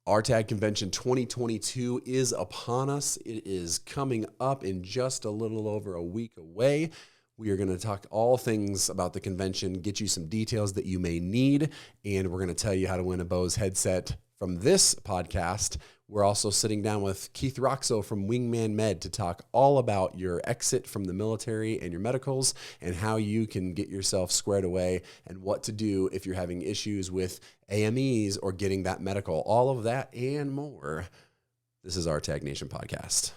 RTAG Convention 2022 is upon us. It is coming up in just a little over a week away. We are going to talk all things about the convention, get you some details that you may need, and we're going to tell you how to win a Bose headset from this podcast. We're also sitting down with Keith Rox from Wingman Med to talk all about your exit from the military and your medicals and how you can get yourself squared away and what to do if you're having issues with AMEs or getting that medical. All of that and more. This is our RTAG Nation podcast.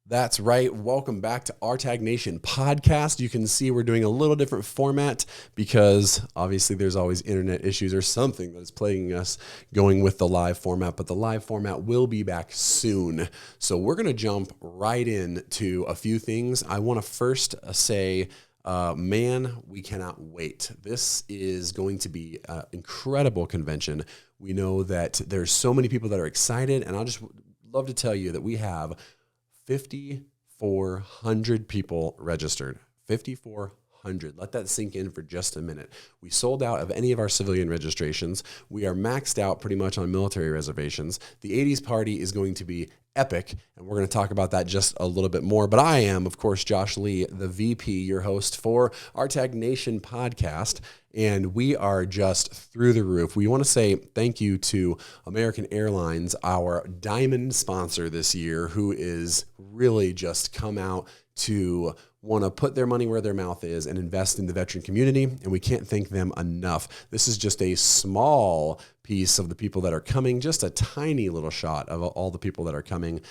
That's right. Welcome back to RTAG Nation podcast. You can see we're doing a little different format because obviously there's always internet issues or something that's plaguing us going with the live format, but the live format will be back soon. So we're going to jump right into a few things. I want to first say, man, we cannot wait. This is going to be an incredible convention. We know that there's so many people that are excited, and I'll just love to tell you that we have 5,400 people registered. 5,400. Let that sink in for just a minute. We sold out of any of our civilian registrations. We are maxed out pretty much on military reservations. The 80s party is going to be epic, and we're going to talk about that just a little bit more. But I am, of course, Josh Lee, the VP, your host for RTAG Nation podcast, and we are just through the roof. We want to say thank you to American Airlines, our diamond sponsor this year, who is really just come out to want to put their money where their mouth is and invest in the veteran community, and we can't thank them enough. This is just a small piece of the people that are coming, just a tiny little shot of all the people that are coming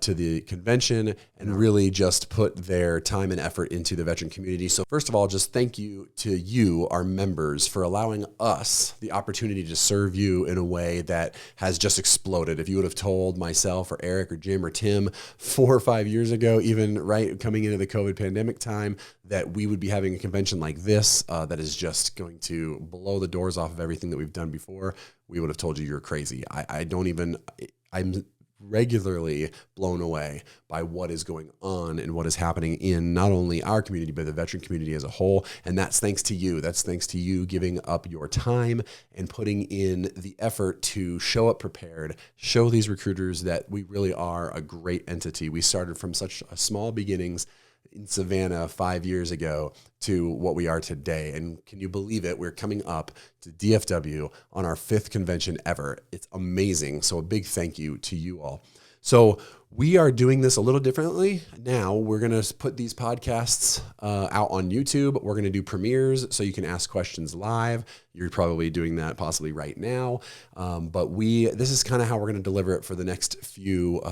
to the convention and really just put their time and effort into the veteran community. So first of all, just thank you to you, our members, for allowing us the opportunity to serve you in a way that has just exploded. If you would have told myself or Eric or Jim or Tim 4 or 5 years ago, even right coming into the COVID pandemic time, that we would be having a convention like this that is just going to blow the doors off of everything that we've done before, we would have told you you're crazy. I'm regularly blown away by what is going on and what is happening in not only our community, but the veteran community as a whole. And that's thanks to you. That's thanks to you giving up your time and putting in the effort to show up prepared, show these recruiters that we really are a great entity. We started from such small beginnings in Savannah 5 years ago to what we are today. And can you believe it? We're coming up to DFW on our 5th convention ever. It's amazing. So a big thank you to you all. So we are doing this a little differently. Now we're going to put these podcasts out on YouTube. We're going to do premieres so you can ask questions live. You're probably doing that possibly right now. But this is kind of how we're going to deliver it for the next few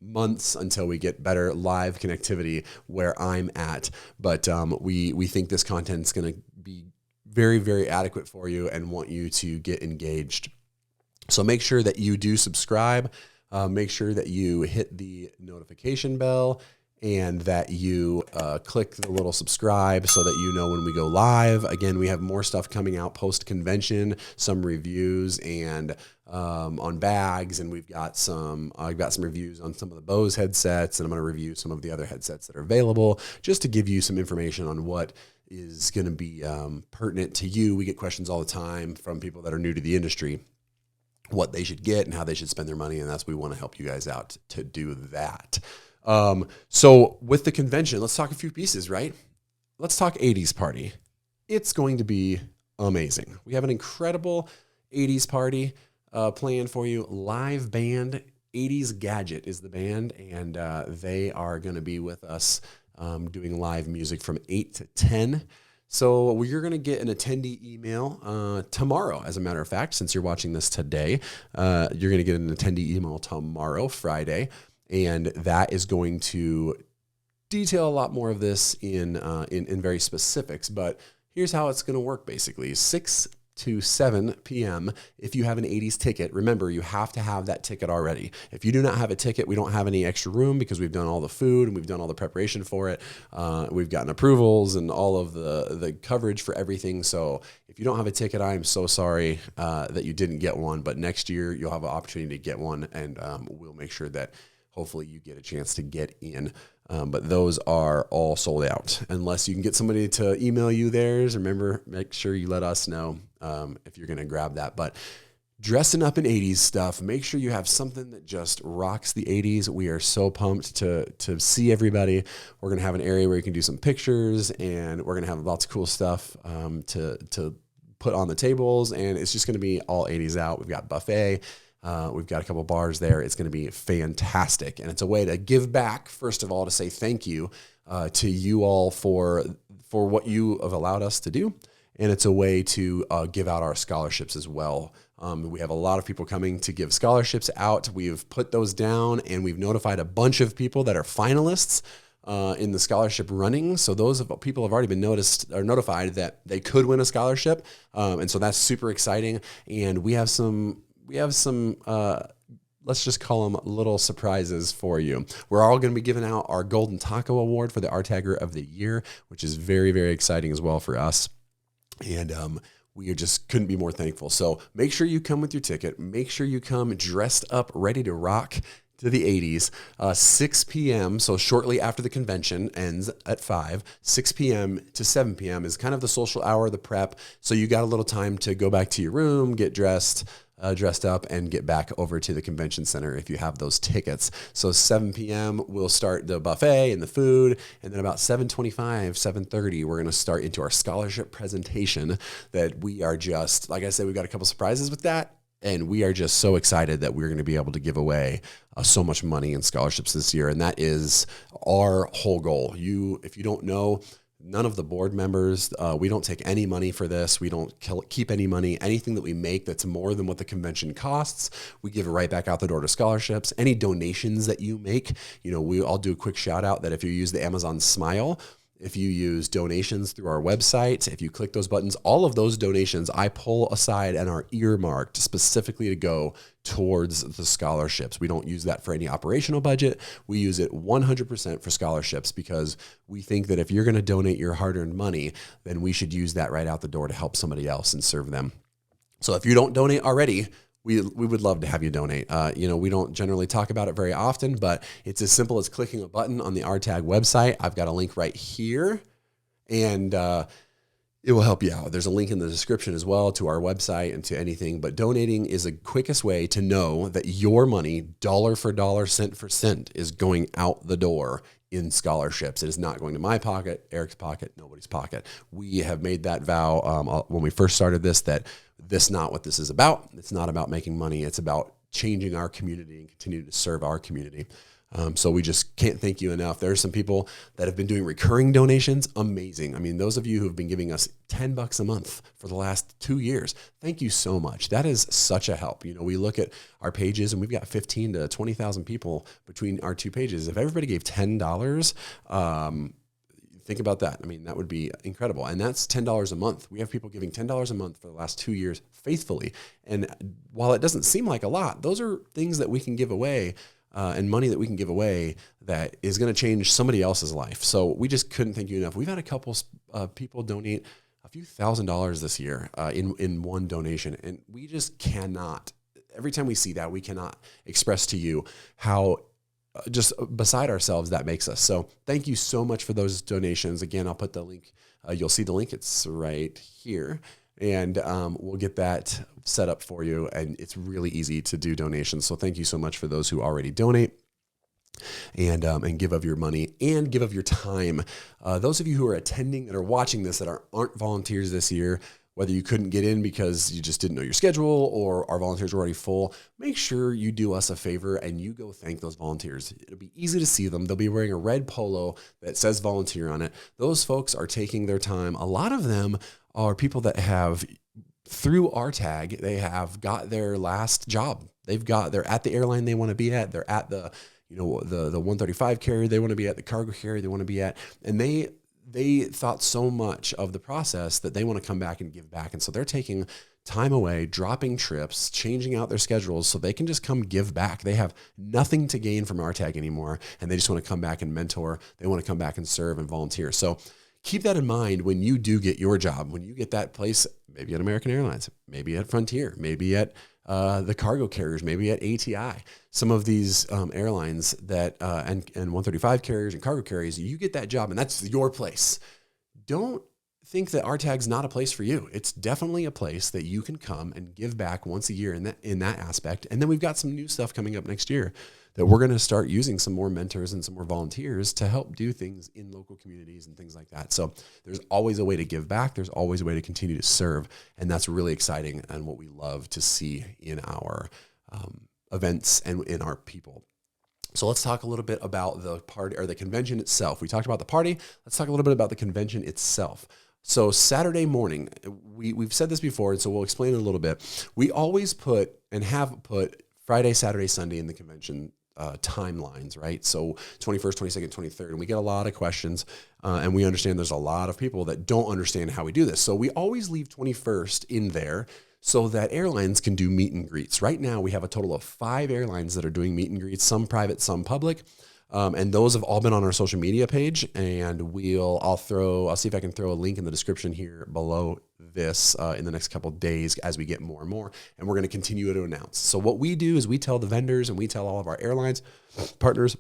months until we get better live connectivity where I'm at. But we think this content is going to be very, very adequate for you and want you to get engaged. So make sure that you do subscribe. Make sure that you hit the notification bell and that you click the little subscribe so that you know when we go live. Again, we have more stuff coming out post-convention, some reviews and on bags, and I've got some reviews on some of the Bose headsets, and I'm going to review some of the other headsets that are available just to give you some information on what is going to be pertinent to you. We get questions all the time from people that are new to the industry, what they should get and how they should spend their money. And we want to help you guys out to do that. So with the convention, let's talk a few pieces, right? Let's talk 80s party. It's going to be amazing. We have an incredible 80s party planned for you. Live band, 80s Gadget is the band, and they are going to be with us doing live music from 8 to 10. So you're going to get an attendee email tomorrow, as a matter of fact, since you're watching this today. You're going to get an attendee email tomorrow, Friday, and that is going to detail a lot more of this in very specifics. But here's how it's going to work, basically. 6 to 7 p.m. If you have an 80s ticket, remember, you have to have that ticket already. If you do not have a ticket, we don't have any extra room because we've done all the food and we've done all the preparation for it. We've gotten approvals and all of the coverage for everything. So if you don't have a ticket, I am so sorry that you didn't get one. But next year, you'll have an opportunity to get one, and we'll make sure that hopefully you get a chance to get in. But those are all sold out. Unless you can get somebody to email you theirs. Remember, make sure you let us know if you're going to grab that. But dressing up in 80s stuff, make sure you have something that just rocks the 80s. We are so pumped to see everybody. We're going to have an area where you can do some pictures, and we're going to have lots of cool stuff to put on the tables. And it's just going to be all 80s out. We've got buffet. We've got a couple bars there. It's going to be fantastic. And it's a way to give back, first of all, to say thank you to you all for what you have allowed us to do. And it's a way to give out our scholarships as well. We have a lot of people coming to give scholarships out. We've put those down, and we've notified a bunch of people that are finalists in the scholarship running. So those people have already been notified that they could win a scholarship. And so that's super exciting. And we have some let's just call them little surprises for you. We're all going to be giving out our Golden Taco Award for the RTAGer of the Year, which is very, very exciting as well for us. And we just couldn't be more thankful. So make sure you come with your ticket. Make sure you come dressed up, ready to rock to the 80s, 6 p.m. So shortly after the convention ends at 5, 6 p.m. to 7 p.m. is kind of the social hour, the prep. So you got a little time to go back to your room, get dressed up, and get back over to the convention center if you have those tickets. So 7 p.m. we'll start the buffet and the food, and then about 7:25, 7:30 we're going to start into our scholarship presentation. That we are just, like I said, we've got a couple surprises with that. And we are just so excited that we're going to be able to give away so much money in scholarships this year. And that is our whole goal. If you don't know, none of the board members, we don't take any money for this. We don't keep any money. Anything that we make that's more than what the convention costs, we give it right back out the door to scholarships. Any donations that you make, I'll do a quick shout out that if you use the Amazon Smile, if you use donations through our website, if you click those buttons, all of those donations I pull aside and are earmarked specifically to go towards the scholarships. We don't use that for any operational budget. We use it 100% for scholarships because we think that if you're going to donate your hard-earned money, then we should use that right out the door to help somebody else and serve them. So if you don't donate already, we would love to have you donate. We don't generally talk about it very often, but it's as simple as clicking a button on the RTAG website. I've got a link right here, and it will help you out. There's a link in the description as well to our website and to anything, but donating is the quickest way to know that your money, dollar for dollar, cent for cent, is going out the door in scholarships. It is not going to my pocket, Eric's pocket, nobody's pocket. We have made that vow when we first started this not what this is about. It's not about making money. It's about changing our community and continuing to serve our community. So we just can't thank you enough. There are some people that have been doing recurring donations. Amazing. I mean, those of you who have been giving us $10 a month for the last 2 years, thank you so much. That is such a help. We look at our pages and we've got 15 to 20,000 people between our two pages. If everybody gave $10, think about that. I mean, that would be incredible. And that's $10 a month. We have people giving $10 a month for the last 2 years faithfully. And while it doesn't seem like a lot, those are things that we can give away and money that we can give away that is going to change somebody else's life. So we just couldn't thank you enough. We've had a couple people donate a few $1,000s this year in one donation. And we just cannot, every time we see that, we cannot express to you how just beside ourselves that makes us. So thank you so much for those donations. Again, I'll put the link. You'll see the link. It's right here. And we'll get that set up for you. And it's really easy to do donations. So thank you so much for those who already donate and give of your money and give of your time. Those of you who are attending that are watching this that aren't volunteers this year, whether you couldn't get in because you just didn't know your schedule or our volunteers were already full, make sure you do us a favor and you go thank those volunteers. It'll be easy to see them. They'll be wearing a red polo that says volunteer on it. Those folks are taking their time. A lot of them are people that have, through RTAG, they have got their last job. They're at the airline they want to be at. They're at the 135 carrier they want to be at, the cargo carrier they want to be at, and they thought so much of the process that they want to come back and give back. And so they're taking time away, dropping trips, changing out their schedules so they can just come give back. They have nothing to gain from RTAG anymore, and they just want to come back and mentor. They want to come back and serve and volunteer. So keep that in mind when you do get your job, when you get that place, maybe at American Airlines, maybe at Frontier, maybe at the cargo carriers, maybe at ATI. Some of these airlines that and 135 carriers and cargo carriers, you get that job and that's your place. Don't think that RTAG's not a place for you. It's definitely a place that you can come and give back once a year in that aspect. And then we've got some new stuff coming up next year that we're going to start using some more mentors and some more volunteers to help do things in local communities and things like that. So there's always a way to give back. There's always a way to continue to serve. And that's really exciting and what we love to see in our events and in our people. So let's talk a little bit about the party or the convention itself. We talked about the party. Let's talk a little bit about the convention itself. So Saturday morning, we've said this before, and so we'll explain it a little bit. We always put and have put Friday, Saturday, Sunday in the convention timelines, right? So 21st, 22nd, 23rd, and we get a lot of questions, and we understand there's a lot of people that don't understand how we do this. So we always leave 21st in there so that airlines can do meet and greets. Right now, we have a total of 5 airlines that are doing meet and greets, some private, some public. And those have all been on our social media page, and I'll see if I can throw a link in the description here below this in the next couple of days as we get more and more, and we're going to continue to announce. So what we do is we tell the vendors and we tell all of our airlines partners,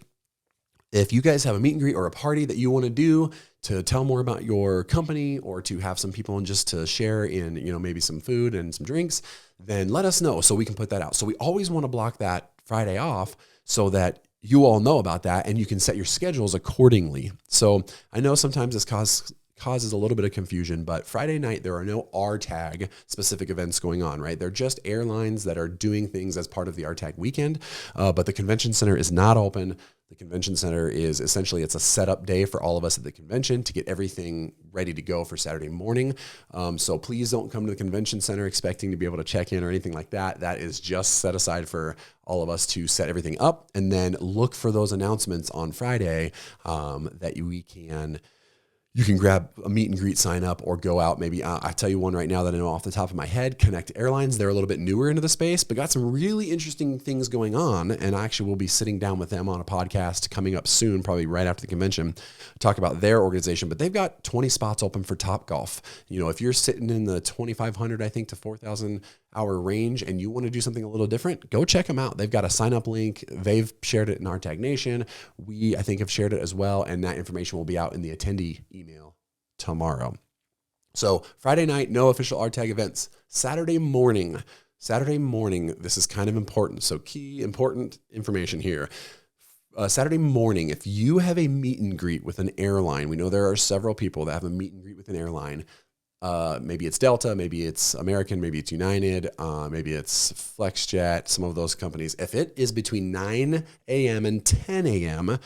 if you guys have a meet and greet or a party that you want to do to tell more about your company or to have some people and just to share in, maybe some food and some drinks, then let us know so we can put that out. So we always want to block that Friday off so that you all know about that and you can set your schedules accordingly. So I know sometimes this causes a little bit of confusion, but Friday night, there are no RTAG specific events going on, right? They're just airlines that are doing things as part of the RTAG weekend, but the convention center is not open. The convention center is essentially, it's a setup day for all of us at the convention to get everything ready to go for Saturday morning. So please don't come to the convention center expecting to be able to check in or anything like that. That is just set aside for all of us to set everything up, and then look for those announcements on Friday that you can grab a meet and greet sign up or go out. Maybe I tell you one right now that I know off the top of my head, Connect Airlines. They're a little bit newer into the space, but got some really interesting things going on. And I actually will be sitting down with them on a podcast coming up soon, probably right after the convention, talk about their organization. But they've got 20 spots open for Topgolf. If you're sitting in the 2,500, I think, to 4,000 hour range and you want to do something a little different, go check them out. They've got a sign up link. They've shared it in RTAG Nation. We, I think, have shared it as well. And that information will be out in the attendee email tomorrow. So Friday night, no official RTAG events. Saturday morning, this is kind of important. So key important information here. Saturday morning, if you have a meet and greet with an airline, we know there are several people that have a meet and greet with an airline. Maybe it's Delta, maybe it's American, maybe it's United, maybe it's FlexJet, some of those companies. If it is between 9 a.m. and 10 a.m.,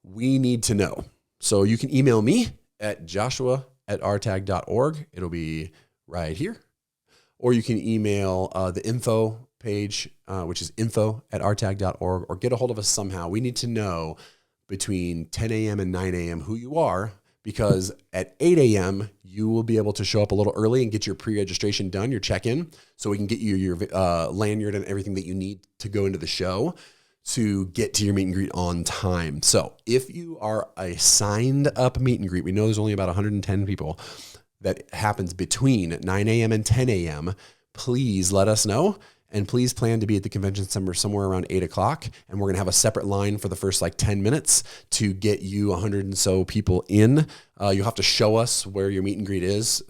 we need to know. So you can email me at joshua@rtag.org. It'll be right here. Or you can email the info page, which is info@rtag.org, or get a hold of us somehow. We need to know between 10 a.m. and 9 a.m. who you are, because at 8 a.m., you will be able to show up a little early and get your pre-registration done, your check-in, so we can get you your lanyard and everything that you need to go into the show to get to your meet and greet on time. So if you are a signed up meet and greet, we know there's only about 110 people that happens between 9 a.m. and 10 a.m., please let us know. And please plan to be at the convention center somewhere around 8 o'clock. And we're going to have a separate line for the first 10 minutes to get you 100 and so people in. You'll have to show us where your meet and greet is,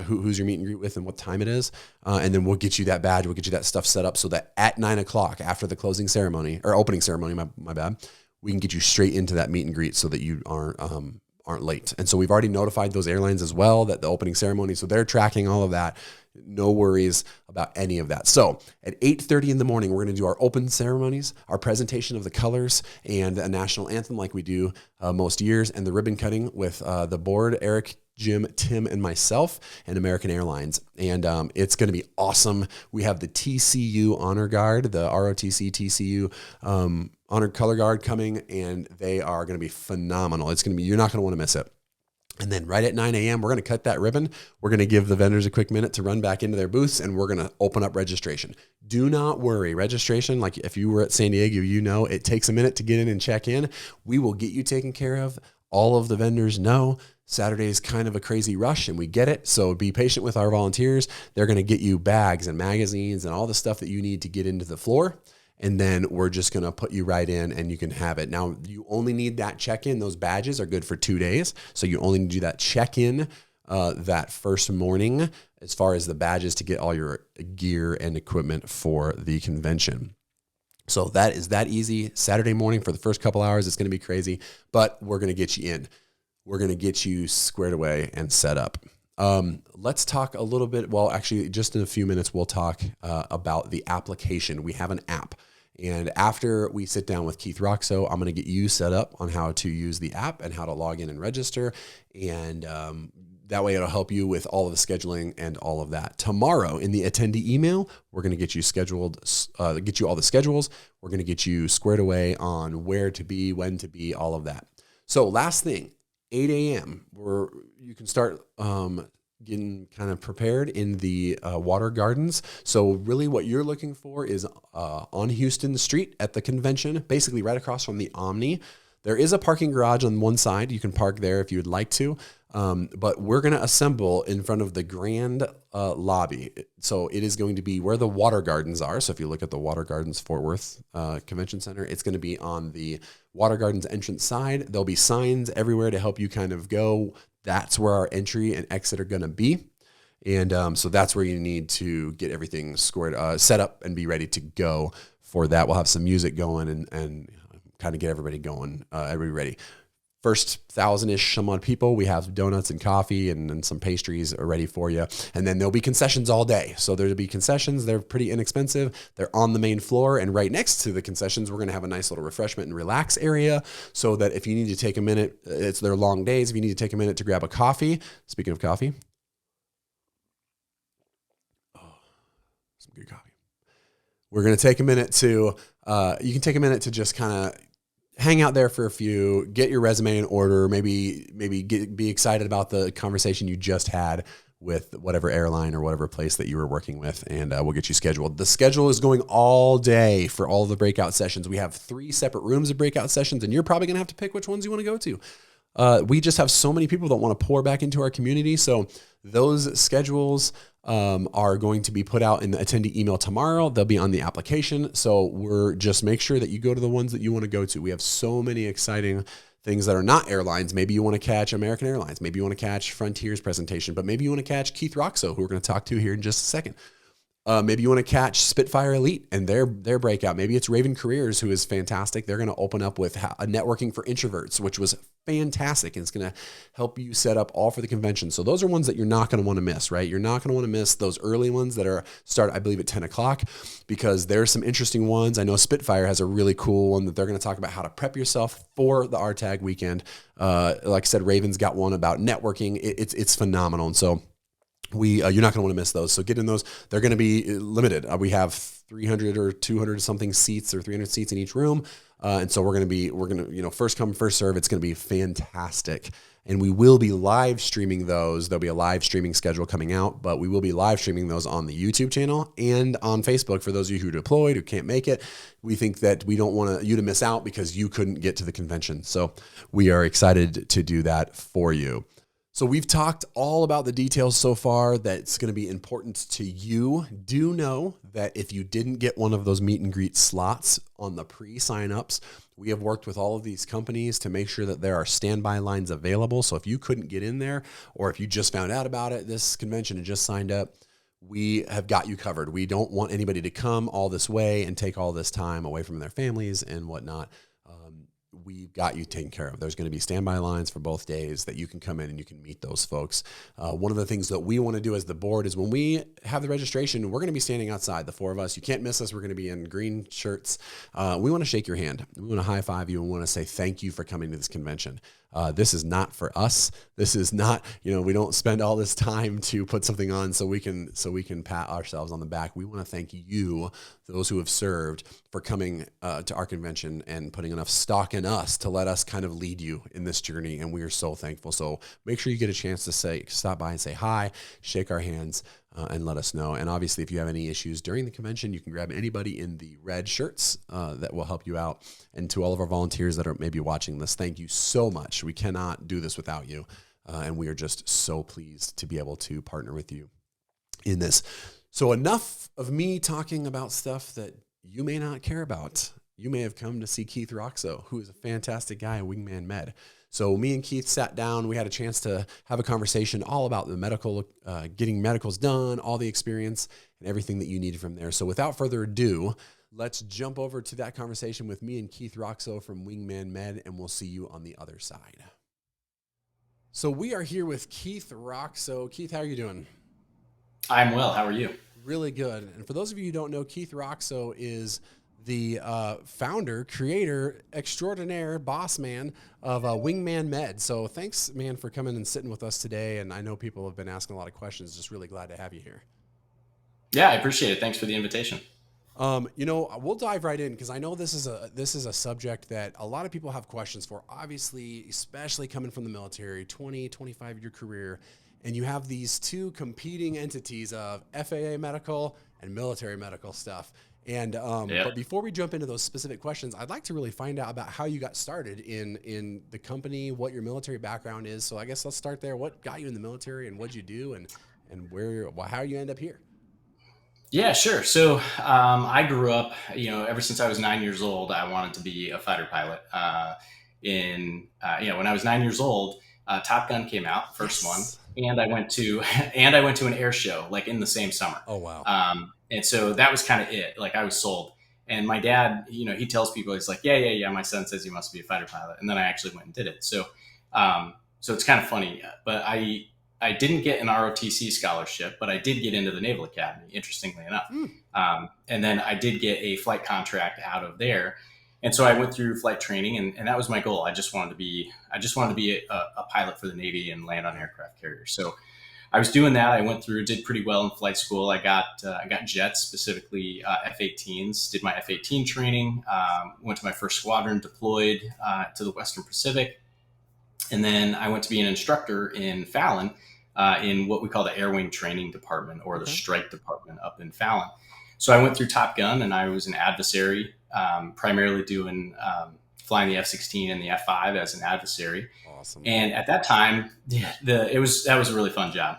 who's your meet and greet with and what time it is. And then we'll get you that badge. We'll get you that stuff set up so that at 9 o'clock after the closing ceremony or opening ceremony, my bad, we can get you straight into that meet and greet so that you aren't late. And so we've already notified those airlines as well that the opening ceremony, so they're tracking all of that. No worries about any of that. So at 8:30 in the morning, we're going to do our open ceremonies, our presentation of the colors and a national anthem like we do most years, and the ribbon cutting with the board, Eric, Jim, Tim, and myself, and American Airlines. And it's going to be awesome. We have the TCU Honor Guard, the ROTC TCU Honored Color Guard coming, and they are going to be phenomenal. You're not going to want to miss it. And then right at 9 a.m., we're going to cut that ribbon. We're going to give the vendors a quick minute to run back into their booths, and we're going to open up registration. Do not worry. Registration, like if you were at San Diego, you know it takes a minute to get in and check in. We will get you taken care of. All of the vendors know Saturday is kind of a crazy rush, and we get it. So be patient with our volunteers. They're going to get you bags and magazines and all the stuff that you need to get into the floor. And then we're just going to put you right in and you can have it. Now, you only need that check-in. Those badges are good for 2 days. So you only need to do that check-in that first morning as far as the badges to get all your gear and equipment for the convention. So that is that easy. Saturday morning for the first couple hours, it's going to be crazy, but we're going to get you in. We're going to get you squared away and set up. Let's talk a little bit. Well, actually, just in a few minutes, we'll talk about the application. We have an app. And after we sit down with Keith Rox, I'm going to get you set up on how to use the app and how to log in and register. And that way it'll help you with all of the scheduling and all of that. Tomorrow in the attendee email, we're going to get you scheduled, get you all the schedules. We're going to get you squared away on where to be, when to be, all of that. So last thing, 8 a.m., where you can start getting kind of prepared in the water gardens. So really what you're looking for is on Houston Street at the convention, basically right across from the Omni. There is a parking garage on one side. You can park there if you would like to. But we're going to assemble in front of the grand lobby. So it is going to be where the water gardens are. So if you look at the Water Gardens Fort Worth Convention Center, it's going to be on the water gardens entrance side. There'll be signs everywhere to help you kind of go. That's where our entry and exit are going to be. And so that's where you need to get everything squared, set up and be ready to go for that. We'll have some music going and kind of get everybody going, everybody ready. First 1,000-ish some odd people, we have donuts and coffee and some pastries are ready for you. And then there'll be concessions all day. So there'll be concessions. They're pretty inexpensive. They're on the main floor. And right next to the concessions, we're going to have a nice little refreshment and relax area so that if you need to take a minute, it's their long days. If you need to take a minute to grab a coffee, speaking of coffee, some good coffee. We're going to take a minute to, you can take a minute to just kind of hang out there for a few, get your resume in order, maybe be excited about the conversation you just had with whatever airline or whatever place that you were working with, and we'll get you scheduled. The schedule is going all day for all of the breakout sessions. We have 3 separate rooms of breakout sessions, and you're probably going to have to pick which ones you want to go to. We just have so many people that want to pour back into our community, so those schedules are going to be put out in the attendee email tomorrow. They'll be on the application. So we're just make sure that you go to the ones that you want to go to. We have so many exciting things that are not airlines. Maybe you want to catch American Airlines. Maybe you want to catch Frontier's presentation, but maybe you want to catch Keith Rox, who we're going to talk to here in just a second. Maybe you want to catch Spitfire Elite and their breakout. Maybe it's Raven Careers, who is fantastic. They're going to open up with a networking for introverts, which was fantastic. And it's going to help you set up all for the convention. So those are ones that you're not going to want to miss, right? You're not going to want to miss those early ones that start, I believe, at 10 o'clock, because there's some interesting ones. I know Spitfire has a really cool one that they're going to talk about how to prep yourself for the RTAG weekend. Like I said, Raven's got one about networking. It's phenomenal. And so you're not going to want to miss those. So get in those. They're going to be limited. We have 300 or 200 something seats or 300 seats in each room. And so we're going to, first come, first serve. It's going to be fantastic. And we will be live streaming those. There'll be a live streaming schedule coming out, but we will be live streaming those on the YouTube channel and on Facebook for those of you who are deployed, who can't make it. We think that we don't want you to miss out because you couldn't get to the convention. So we are excited to do that for you. So we've talked all about the details so far that's going to be important to you. Do know that if you didn't get one of those meet and greet slots on the pre-sign-ups, we have worked with all of these companies to make sure that there are standby lines available. So if you couldn't get in there, or if you just found out about it, this convention and just signed up, we have got you covered. We don't want anybody to come all this way and take all this time away from their families and whatnot. We've got you taken care of. There's going to be standby lines for both days that you can come in and you can meet those folks. One of the things that we want to do as the board is when we have the registration, we're going to be standing outside, the 4 of us. You can't miss us. We're going to be in green shirts. We want to shake your hand. We want to high five you and want to say thank you for coming to this convention. This is not for us. This is not, we don't spend all this time to put something on so we can pat ourselves on the back. We want to thank you, those who have served, for coming to our convention and putting enough stock in us to let us kind of lead you in this journey. And we are so thankful. So make sure you get a chance to stop by and say hi, shake our hands, and let us know. And obviously, if you have any issues during the convention, you can grab anybody in the red shirts that will help you out. And to all of our volunteers that are maybe watching this, thank you so much. We cannot do this without you. And we are just so pleased to be able to partner with you in this. So enough of me talking about stuff that you may not care about. You may have come to see Keith Rox, who is a fantastic guy at Wingman Med. So me and Keith sat down. We had a chance to have a conversation all about the medical, getting medicals done, all the experience, and everything that you needed from there. So without further ado, let's jump over to that conversation with me and Keith Rox from Wingman Med, and we'll see you on the other side. So we are here with Keith Rox. Keith, how are you doing? I'm well. How are you? Really good. And for those of you who don't know, Keith Rox is the founder, creator, extraordinaire, boss man of Wingman Med. So thanks, man, for coming and sitting with us today. And I know people have been asking a lot of questions. Just really glad to have you here. Yeah, I appreciate it. Thanks for the invitation. We'll dive right in because I know this is a subject that a lot of people have questions for, obviously, especially coming from the military, 20, 25-year career. And you have these two competing entities of FAA medical and military medical stuff. And But before we jump into those specific questions, I'd like to really find out about how you got started in the company, what your military background is. So I guess let's start there. What got you in the military, and what'd you do, and how you end up here? Yeah, sure. So I grew up, ever since I was 9 years old, I wanted to be a fighter pilot. When I was 9 years old, Top Gun came out, first one, and I went to an air show like in the same summer. Oh wow! And so that was kind of it. Like I was sold. And my dad, he tells people, he's like, yeah. My son says you must be a fighter pilot, and then I actually went and did it. So it's kind of funny. But I didn't get an ROTC scholarship, but I did get into the Naval Academy, interestingly enough. And then I did get a flight contract out of there. And so I went through flight training, and that was my goal. I just wanted to be a pilot for the Navy and land on aircraft carriers. So I was doing that. I went through, did pretty well in flight school. I got jets, specifically F-18s, did my F-18 training, went to my first squadron, deployed to the Western Pacific. And then I went to be an instructor in Fallon, in what we call the Air Wing Training Department, or the Strike Department up in Fallon. So I went through Top Gun, and I was an adversary, primarily doing flying the F-16 and the F-5 as an adversary. Awesome. And at that time, that was a really fun job.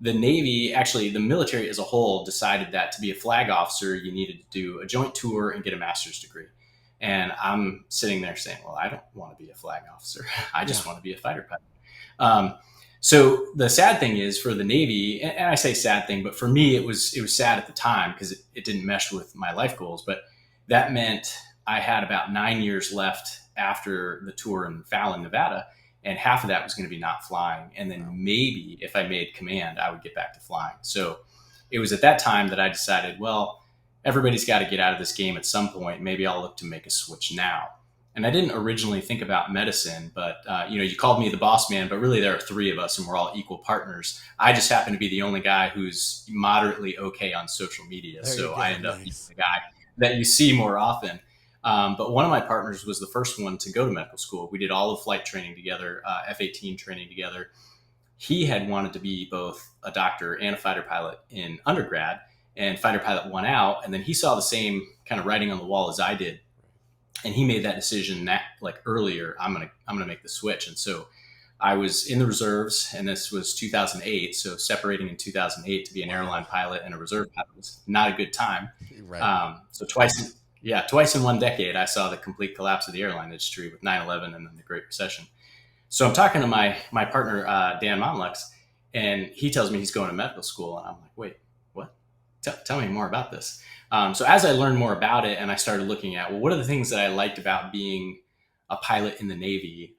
The Navy, actually, the military as a whole, decided that to be a flag officer, you needed to do a joint tour and get a master's degree. And I'm sitting there saying, well, I don't want to be a flag officer. I just want to be a fighter pilot. So the sad thing is for the Navy, and I say sad thing, but for me, it was sad at the time because it didn't mesh with my life goals. But that meant I had about 9 years left after the tour in Fallon, Nevada, and half of that was going to be not flying. And then maybe if I made command, I would get back to flying. So it was at that time that I decided, well, everybody's got to get out of this game at some point. Maybe I'll look to make a switch now. And I didn't originally think about medicine, but you called me the boss man, but really there are three of us and we're all equal partners. I just happen to be the only guy who's moderately okay on social media. So I end up being the guy that you see more often. But one of my partners was the first one to go to medical school. We did all the flight training together, F-18 training together. He had wanted to be both a doctor and a fighter pilot in undergrad, and fighter pilot won out. And then he saw the same kind of writing on the wall as I did. And he made that decision that earlier, I'm going to make the switch. And so I was in the reserves, and this was 2008. So separating in 2008 to be an airline pilot and a reserve pilot was not a good time. Right. So twice in 1 decade, I saw the complete collapse of the airline industry with 9/11 and then the Great Recession. So I'm talking to my partner, Dan Momlux, and he tells me he's going to medical school. And I'm like, wait, what? Tell me more about this. So as I learned more about it, and I started looking at, well, what are the things that I liked about being a pilot in the Navy,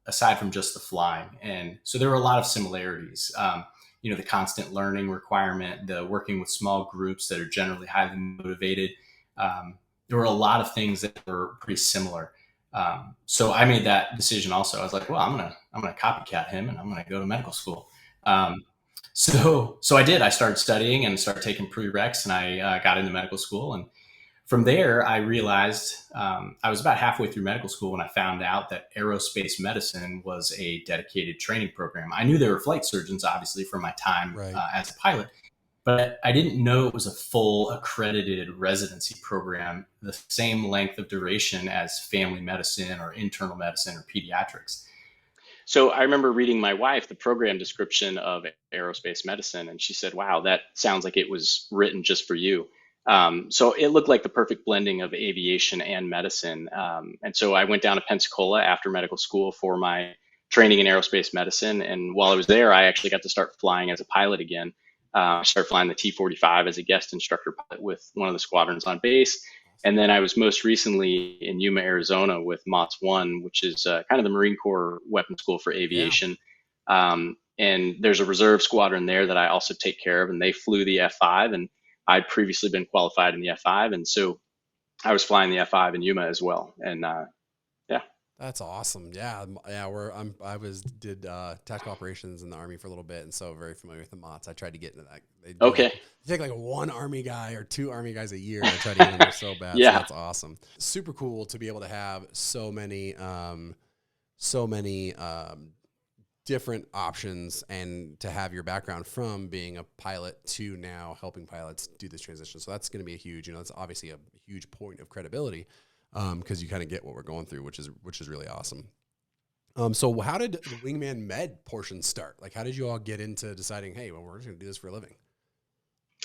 aside from just the flying? And so there were a lot of similarities. The constant learning requirement, the working with small groups that are generally highly motivated. There were a lot of things that were pretty similar. So I made that decision also. I was like, well, I'm gonna copycat him, and I'm gonna go to medical school. So I did. I started studying and started taking prereqs, and I got into medical school. And from there, I realized I was about halfway through medical school when I found out that aerospace medicine was a dedicated training program. I knew there were flight surgeons, obviously, from my time Right. as a pilot, but I didn't know it was a full accredited residency program, the same length of duration as family medicine or internal medicine or pediatrics. So I remember reading my wife the program description of aerospace medicine, and she said, "Wow, that sounds like it was written just for you." So it looked like the perfect blending of aviation and medicine. And so I went down to Pensacola after medical school for my training in aerospace medicine. And while I was there, I actually got to start flying as a pilot again. I started flying the T-45 as a guest instructor pilot with one of the squadrons on base. And then I was most recently in Yuma, Arizona with MOTS 1, which is kind of the Marine Corps weapons school for Yeah. aviation. And there's a reserve squadron there that I also take care of, and they flew the F5, and I'd previously been qualified in the F5. And so I was flying the F5 in Yuma as well. And yeah. That's awesome. Yeah. Yeah. Did tactical operations in the Army for a little bit. And so very familiar with the MOTS. I tried to get into that. Okay. They take like one Army guy or two Army guys a year. I try to get in there so bad. Yeah. So that's awesome. Super cool to be able to have so many different options, and to have your background from being a pilot to now helping pilots do this transition. So that's going to be a huge, that's obviously a huge point of credibility, because you kind of get what we're going through, which is really awesome. So how did the Wingman Med portion start? Like, how did you all get into deciding, hey, well, we're just going to do this for a living?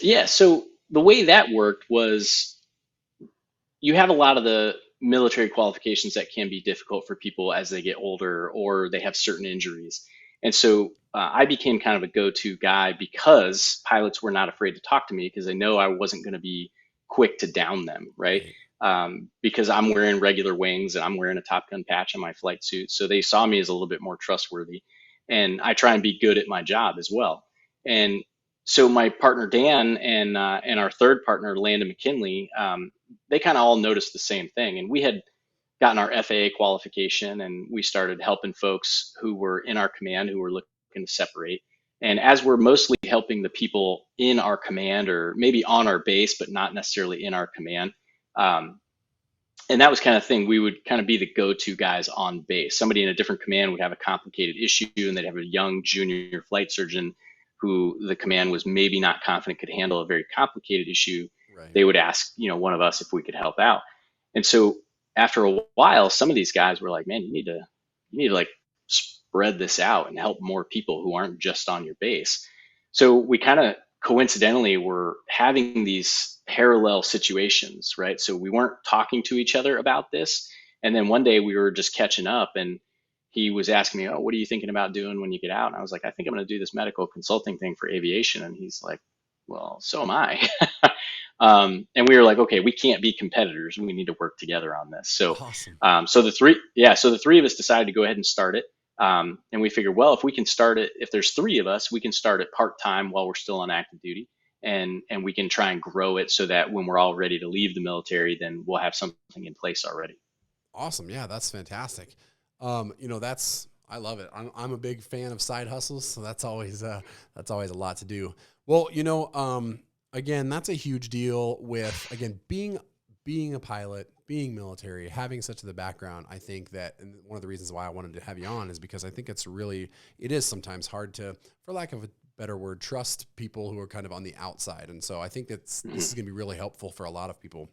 Yeah. So the way that worked was you have a lot of the military qualifications that can be difficult for people as they get older or they have certain injuries. And so I became kind of a go-to guy because pilots were not afraid to talk to me because they know I wasn't going to be quick to down them, right? Because I'm wearing regular wings and I'm wearing a Top Gun patch on my flight suit. So they saw me as a little bit more trustworthy. And I try and be good at my job as well. And so my partner Dan and our third partner Landon McKinley, they kind of all noticed the same thing, and we had gotten our FAA qualification, and we started helping folks who were in our command who were looking to separate. And as we're mostly helping the people in our command or maybe on our base, but not necessarily in our command, and that was kind of thing, we would kind of be the go-to guys on base. Somebody in a different command would have a complicated issue, and they'd have a young junior flight surgeon who the command was maybe not confident could handle a very complicated issue. Right. They would ask, one of us if we could help out. And so after a while, some of these guys were like, man, you need to like spread this out and help more people who aren't just on your base. So we kind of coincidentally were having these parallel situations, right? So we weren't talking to each other about this. And then one day we were just catching up, and he was asking me, oh, what are you thinking about doing when you get out? And I was like, I think I'm going to do this medical consulting thing for aviation. And he's like, well, so am I. And we were like, okay, we can't be competitors. We need to work together on this. So, awesome. So the three of us decided to go ahead and start it. And we figured, well, if we can start it, if there's three of us, we can start it part-time while we're still on active duty. And we can try and grow it so that when we're all ready to leave the military, then we'll have something in place already. Awesome. Yeah, that's fantastic. I love it. I'm a big fan of side hustles, so that's always a lot to do. Well, again, that's a huge deal with, again, being a pilot, being military, having such the background. I think that, and one of the reasons why I wanted to have you on is because I think it is sometimes hard to, for lack of a better word, trust people who are kind of on the outside. And so I think this is going to be really helpful for a lot of people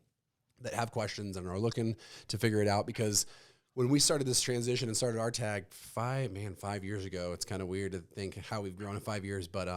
that have questions and are looking to figure it out, because when we started this transition and started RTAG 5 years ago, it's kind of weird to think how we've grown in 5 years, but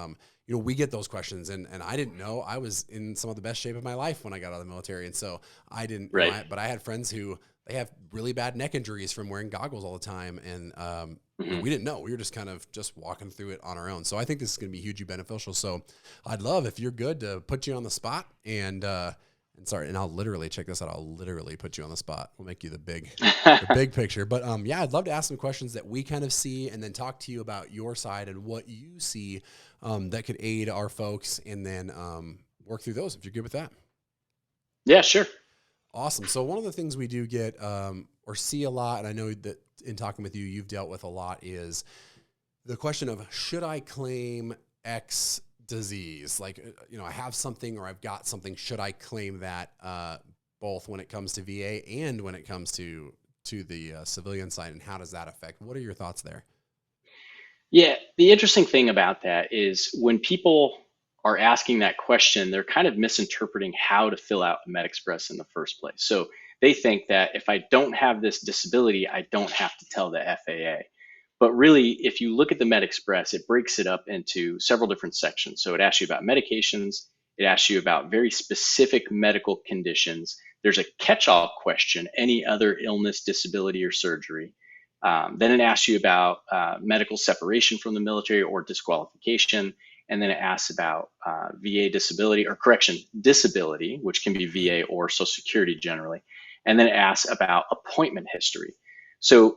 we get those questions, and I didn't know. I was in some of the best shape of my life when I got out of the military, and so I didn't. Right. But I had friends who they have really bad neck injuries from wearing goggles all the time, and we didn't know. We were just kind of walking through it on our own. So I think this is going to be hugely beneficial. So I'd love, if you're good, to put you on the spot and I'll literally, check this out. I'll literally put you on the spot. We'll make you the big picture. But I'd love to ask some questions that we kind of see, and then talk to you about your side and what you see that could aid our folks, and then work through those, if you're good with that. Yeah, sure. Awesome. So one of the things we do get or see a lot, and I know that in talking with you, you've dealt with a lot, is the question of, should I claim X disease, like, I have something or I've got something, should I claim that, both when it comes to VA and when it comes to the civilian side, and how does that affect? What are your thoughts there? Yeah, the interesting thing about that is when people are asking that question, they're kind of misinterpreting how to fill out a MedExpress in the first place. So they think that if I don't have this disability, I don't have to tell the FAA. But really, if you look at the MedExpress, it breaks it up into several different sections. So it asks you about medications, it asks you about very specific medical conditions. There's a catch-all question, any other illness, disability, or surgery. Then it asks you about medical separation from the military or disqualification. And then it asks about VA disability, or correction, disability, which can be VA or Social Security generally. And then it asks about appointment history. So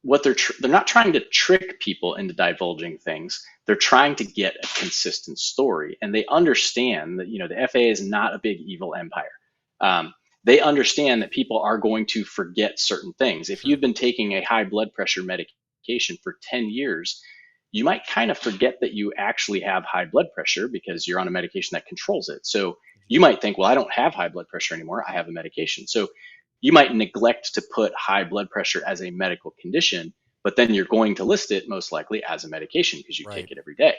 what they're not trying to trick people into divulging things. They're trying to get a consistent story, and they understand that the FAA is not a big evil empire. They understand that people are going to forget certain things. If you've been taking a high blood pressure medication for 10 years, you might kind of forget that you actually have high blood pressure because you're on a medication that controls it. So you might think, well, I don't have high blood pressure anymore. I have a medication. So you might neglect to put high blood pressure as a medical condition, but then you're going to list it most likely as a medication because you take it every day.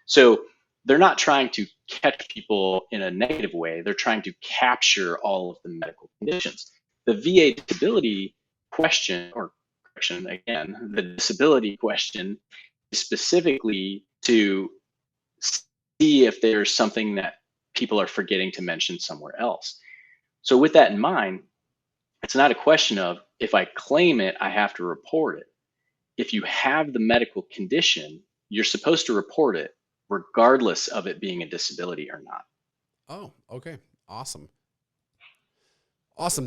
So they're not trying to catch people in a negative way. They're trying to capture all of the medical conditions. The VA disability question, or correction again, the disability question is specifically to see if there's something that people are forgetting to mention somewhere else. So with that in mind, it's not a question of if I claim it, I have to report it. If you have the medical condition, you're supposed to report it regardless of it being a disability or not. Oh, okay. Awesome.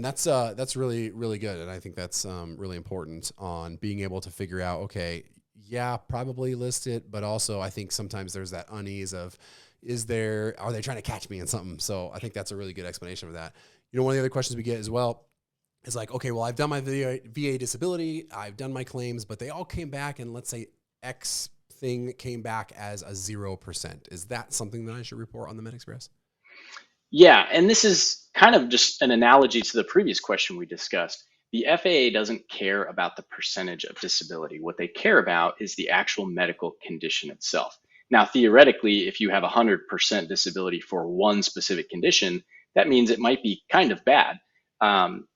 That's really, really good. And I think that's really important on being able to figure out, okay, yeah, probably list it. But also I think sometimes there's that unease of, are they trying to catch me in something? So I think that's a really good explanation of that. One of the other questions we get as well is like, okay, well, I've done my VA disability, I've done my claims, but they all came back, and let's say X thing came back as a 0%. Is that something that I should report on the MedExpress? Yeah, and this is kind of just an analogy to the previous question we discussed. The FAA doesn't care about the percentage of disability. What they care about is the actual medical condition itself. Now, theoretically, if you have 100% disability for one specific condition, that means it might be kind of bad.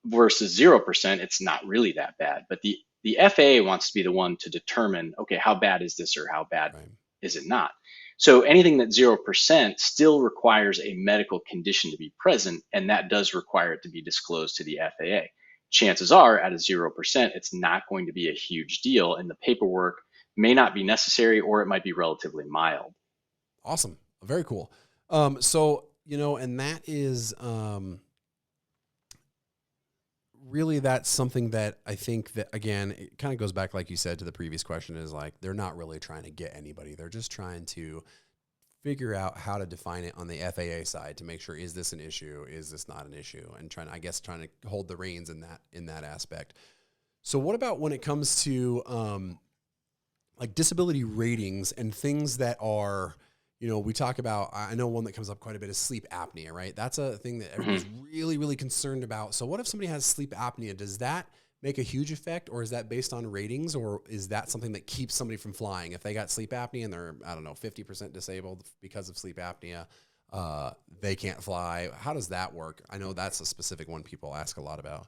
Versus 0%, it's not really that bad. But the FAA wants to be the one to determine, okay, how bad is this or how bad is it not? So anything that's 0% still requires a medical condition to be present, and that does require it to be disclosed to the FAA. Chances are at a 0%, it's not going to be a huge deal, and the paperwork may not be necessary, or it might be relatively mild. Awesome. Very cool. So, and that is, really, that's something that I think that, again, it kind of goes back, like you said, to the previous question, is like, they're not really trying to get anybody. They're just trying to figure out how to define it on the FAA side to make sure, is this an issue? Is this not an issue? And trying to hold the reins in that aspect. So what about when it comes to, like disability ratings and things that are, we talk about, I know one that comes up quite a bit is sleep apnea, right? That's a thing that everybody's really, really concerned about. So what if somebody has sleep apnea? Does that make a huge effect, or is that based on ratings, or is that something that keeps somebody from flying? If they got sleep apnea and they're, 50% disabled because of sleep apnea, they can't fly. How does that work? I know that's a specific one people ask a lot about.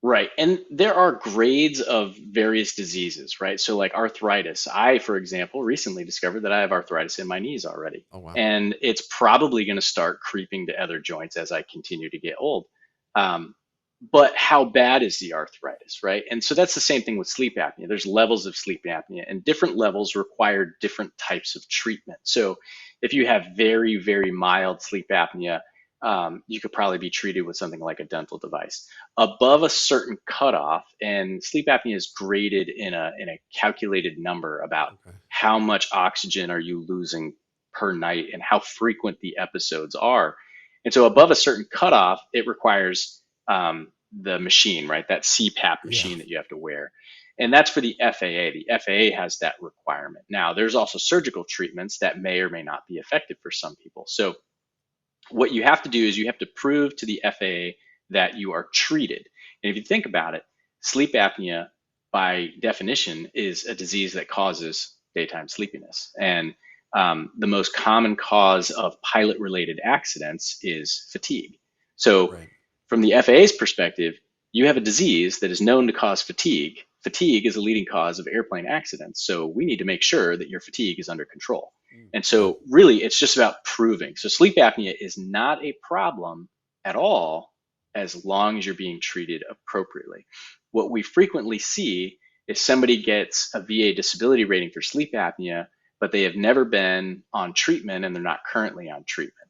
Right. And there are grades of various diseases, right? So like arthritis, I, for example, recently discovered that I have arthritis in my knees already. Oh, wow. And it's probably going to start creeping to other joints as I continue to get old. But how bad is the arthritis, right? And so that's the same thing with sleep apnea. There's levels of sleep apnea, and different levels require different types of treatment. So if you have very, very mild sleep apnea, you could probably be treated with something like a dental device. Above a certain cutoff, and sleep apnea is graded in a calculated number about how much oxygen are you losing per night and how frequent the episodes are. And so above a certain cutoff, it requires the machine, right? That CPAP machine that you have to wear. And that's for the FAA. The FAA has that requirement. Now, there's also surgical treatments that may or may not be effective for some people. So what you have to do is you have to prove to the FAA that you are treated. And if you think about it, sleep apnea, by definition, is a disease that causes daytime sleepiness. And the most common cause of pilot-related accidents is fatigue. So Right. from the FAA's perspective, you have a disease that is known to cause fatigue. Fatigue is a leading cause of airplane accidents. So we need to make sure that your fatigue is under control. And so really, it's just about proving. So sleep apnea is not a problem at all as long as you're being treated appropriately. What we frequently see is somebody gets a VA disability rating for sleep apnea, but they have never been on treatment and they're not currently on treatment.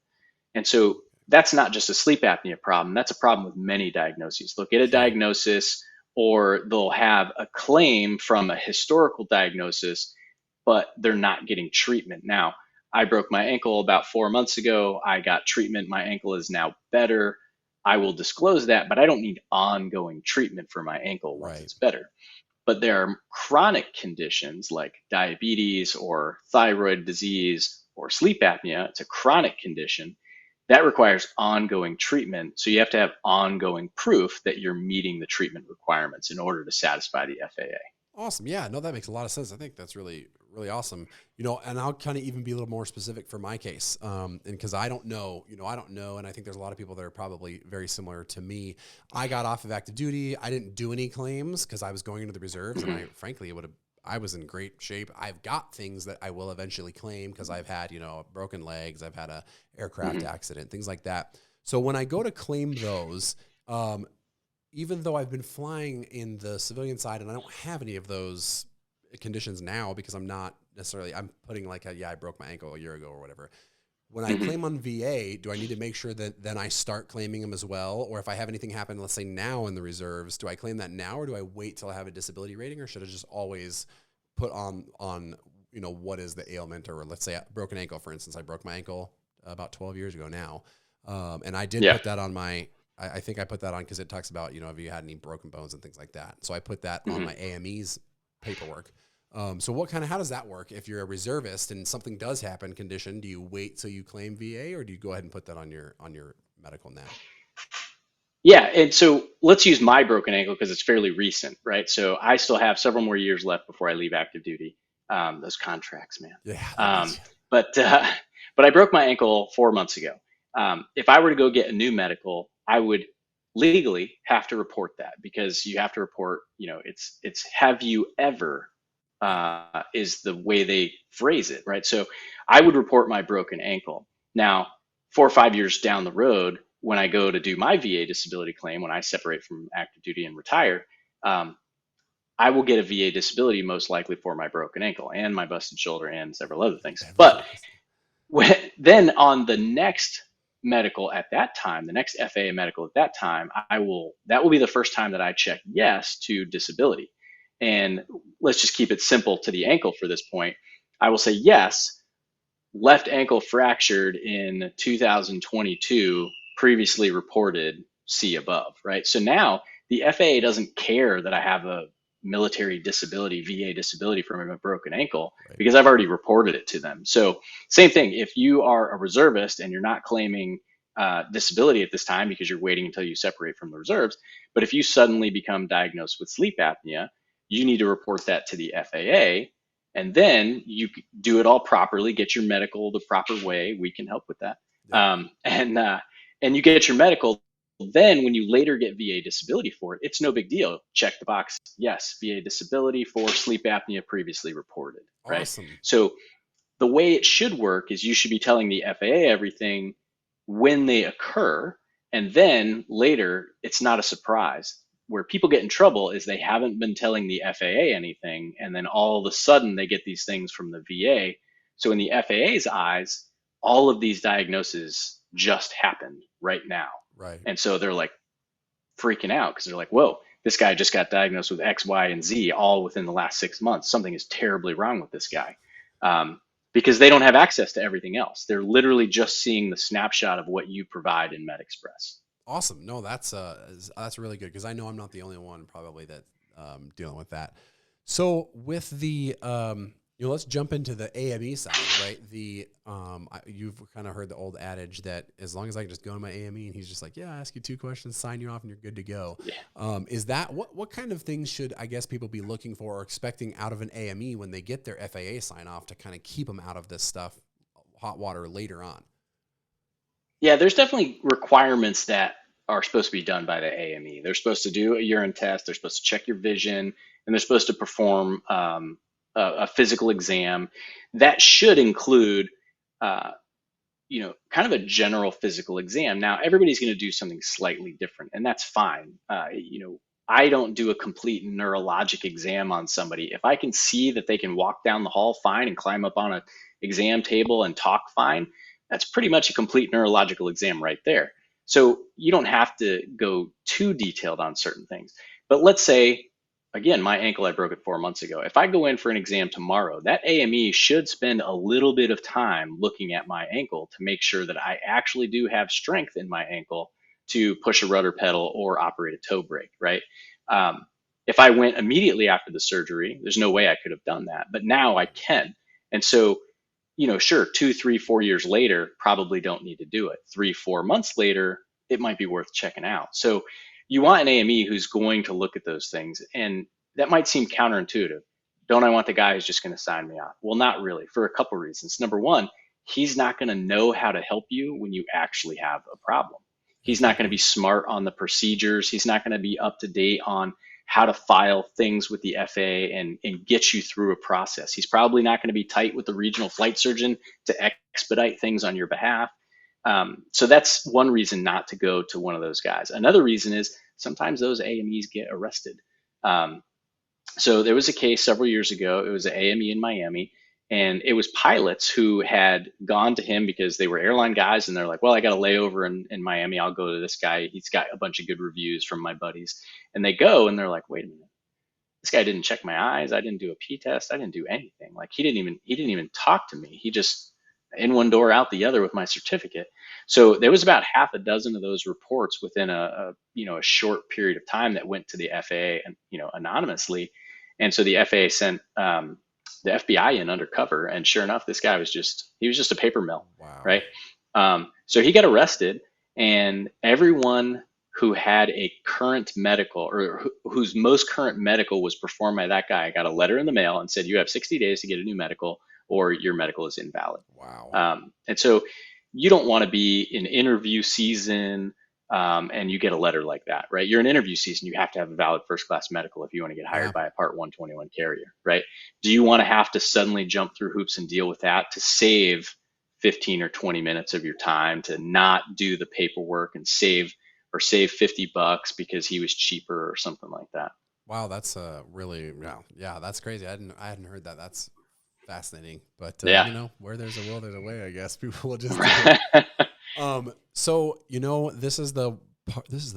And so that's not just a sleep apnea problem. That's a problem with many diagnoses. They'll get a diagnosis or they'll have a claim from a historical diagnosis, but they're not getting treatment. Now, I broke my ankle about 4 months ago. I got treatment. My ankle is now better. I will disclose that, but I don't need ongoing treatment for my ankle once Right. it's better. But there are chronic conditions like diabetes or thyroid disease or sleep apnea. It's a chronic condition that requires ongoing treatment. So you have to have ongoing proof that you're meeting the treatment requirements in order to satisfy the FAA. Awesome. Yeah, no, that makes a lot of sense. I think that's really, really awesome. And I'll kind of even be a little more specific for my case. And because I don't know, and I think there's a lot of people that are probably very similar to me. I got off of active duty. I didn't do any claims because I was going into the reserves, and I was in great shape. I've got things that I will eventually claim because I've had, broken legs, I've had a aircraft accident, things like that. So when I go to claim those, even though I've been flying in the civilian side and I don't have any of those conditions now because I'm putting I broke my ankle a year ago or whatever. When I claim on VA, do I need to make sure that then I start claiming them as well? Or if I have anything happen, let's say now in the reserves, do I claim that now or do I wait till I have a disability rating, or should I just always put on what is the ailment? Or let's say a broken ankle, for instance. I broke my ankle about 12 years ago now. And I did put that on I think I put that on because it talks about, have you had any broken bones and things like that. So I put that on my AME's paperwork. So how does that work? If you're a reservist and something does happen, condition, do you wait till you claim VA, or do you go ahead and put that on your medical now? Yeah, and so let's use my broken ankle because it's fairly recent, right? So I still have several more years left before I leave active duty. Those contracts, man. Yeah. But I broke my ankle 4 months ago. If I were to go get a new medical, I would legally have to report that, because you have to report, it's have you ever is the way they phrase it, right? So I would report my broken ankle. Now, 4 or 5 years down the road, when I go to do my VA disability claim, when I separate from active duty and retire, I will get a VA disability most likely for my broken ankle and my busted shoulder and several other things. But then on the next medical at that time, the next FAA medical at that time, that will be the first time that I check yes to disability. And let's just keep it simple to the ankle for this point. I will say yes, left ankle fractured in 2022, previously reported, see above, right? So now the FAA doesn't care that I have a military disability, VA disability from a broken ankle, because I've already reported it to them. So same thing, if you are a reservist and you're not claiming disability at this time because you're waiting until you separate from the reserves, but if you suddenly become diagnosed with sleep apnea, you need to report that to the FAA, and then you do it all properly, get your medical the proper way. We can help with that. And you get your medical. Then when you later get VA disability for it, it's no big deal. Check the box. Yes, VA disability for sleep apnea previously reported, right? Awesome. So the way it should work is you should be telling the FAA everything when they occur, and then later it's not a surprise. Where people get in trouble is they haven't been telling the FAA anything, and then all of a sudden they get these things from the VA. So in the FAA's eyes, all of these diagnoses just happened right now. Right. And so they're like freaking out because they're like, whoa, this guy just got diagnosed with X, Y, and Z all within the last 6 months. Something is terribly wrong with this guy. Because they don't have access to everything else. They're literally just seeing the snapshot of what you provide in MedExpress. Awesome. No, that's really good, because I know I'm not the only one probably that dealing with that. So with the, let's jump into the AME side, right? You've kind of heard the old adage that as long as I can just go to my AME and he's just like, yeah, I ask you 2 questions, sign you off, and you're good to go. Yeah. Is that what kind of things should, I guess, people be looking for or expecting out of an AME when they get their FAA sign off to kind of keep them out of this stuff, hot water later on? Yeah, there's definitely requirements that are supposed to be done by the AME. They're supposed to do a urine test. They're supposed to check your vision, and they're supposed to perform a physical exam. That should include, kind of a general physical exam. Now, everybody's going to do something slightly different, and that's fine. I don't do a complete neurologic exam on somebody. If I can see that they can walk down the hall fine and climb up on an exam table and talk fine, that's pretty much a complete neurological exam right there. So you don't have to go too detailed on certain things. But let's say, again, my ankle, I broke it 4 months ago. If I go in for an exam tomorrow, that AME should spend a little bit of time looking at my ankle to make sure that I actually do have strength in my ankle to push a rudder pedal or operate a toe brake, right? If I went immediately after the surgery, there's no way I could have done that, but now I can. And so, sure, 2, 3, 4 years later, probably don't need to do it. 3, 4 months later, it might be worth checking out. So you want an AME who's going to look at those things. And that might seem counterintuitive. Don't I want the guy who's just going to sign me off? Well, not really, for a couple of reasons. Number one, he's not going to know how to help you when you actually have a problem. He's not going to be smart on the procedures. He's not going to be up to date on how to file things with the FAA and get you through a process. He's probably not going to be tight with the regional flight surgeon to expedite things on your behalf. So that's one reason not to go to one of those guys. Another reason is sometimes those AMEs get arrested. So there was a case several years ago. It was an AME in Miami, and it was pilots who had gone to him because they were airline guys, and they're like, well, I got a layover in Miami. I'll go to this guy. He's got a bunch of good reviews from my buddies. And they go, and they're like, wait a minute. This guy didn't check my eyes. I didn't do a P test. I didn't do anything. Like he didn't even talk to me. He just in one door, out the other with my certificate. So there was about half a dozen of those reports within a short period of time that went to the FAA and, anonymously. And so the FAA sent the FBI in undercover, and sure enough, this guy was just a paper mill. Wow. Right? So he got arrested, and everyone who had a current medical or whose most current medical was performed by that guy got a letter in the mail and said, you have 60 days to get a new medical or your medical is invalid. Wow. And so you don't want to be in interview season and you get a letter like that, right? You're in interview season. You have to have a valid first class medical if you want to get hired by a Part 121 carrier, right? Do you want to have to suddenly jump through hoops and deal with that to save 15 or 20 minutes of your time, to not do the paperwork and save $50 because he was cheaper or something like that? Wow, that's really, yeah, that's crazy. I hadn't heard that. That's fascinating. But where there's a will, there's a way. I guess people will just. So this is the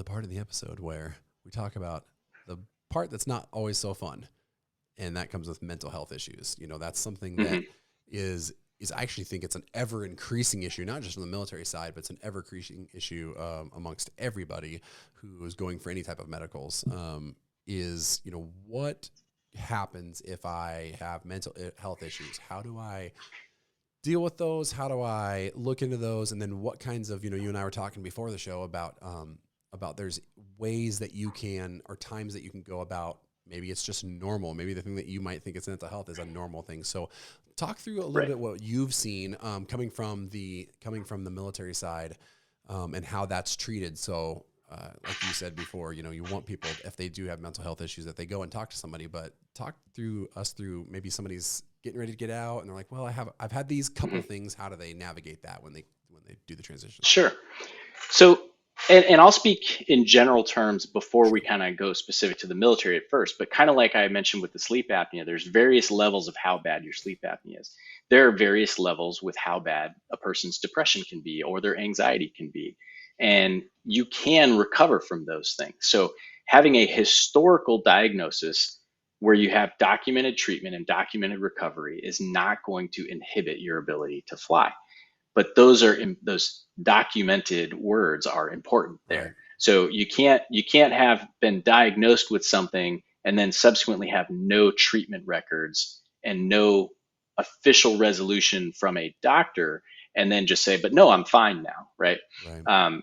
part of the episode where we talk about the part that's not always so fun, and that comes with mental health issues. That's something that is I actually think it's an ever increasing issue, not just on the military side, but it's an ever increasing issue amongst everybody who is going for any type of medicals. Is what happens if I have mental health issues? How do I deal with those? How do I look into those? And then what kinds of, you and I were talking before the show about there's ways that you can, or times that you can go about, maybe it's just normal. Maybe the thing that you might think is mental health is a normal thing. So talk through a little bit what you've seen coming from the military side and how that's treated. So like you said before, you want people, if they do have mental health issues, that they go and talk to somebody, but talk through maybe somebody's getting ready to get out and they're like, well, I've had these couple of things. How do they navigate that when they do the transition? Sure. So, and I'll speak in general terms before we kind of go specific to the military at first, but kind of like I mentioned with the sleep apnea, there's various levels of how bad your sleep apnea is. There are various levels with how bad a person's depression can be or their anxiety can be. And you can recover from those things. So having a historical diagnosis where you have documented treatment and documented recovery is not going to inhibit your ability to fly. But those documented words are important there. Right. So you can't have been diagnosed with something and then subsequently have no treatment records and no official resolution from a doctor, and then just say, but no, I'm fine now, right?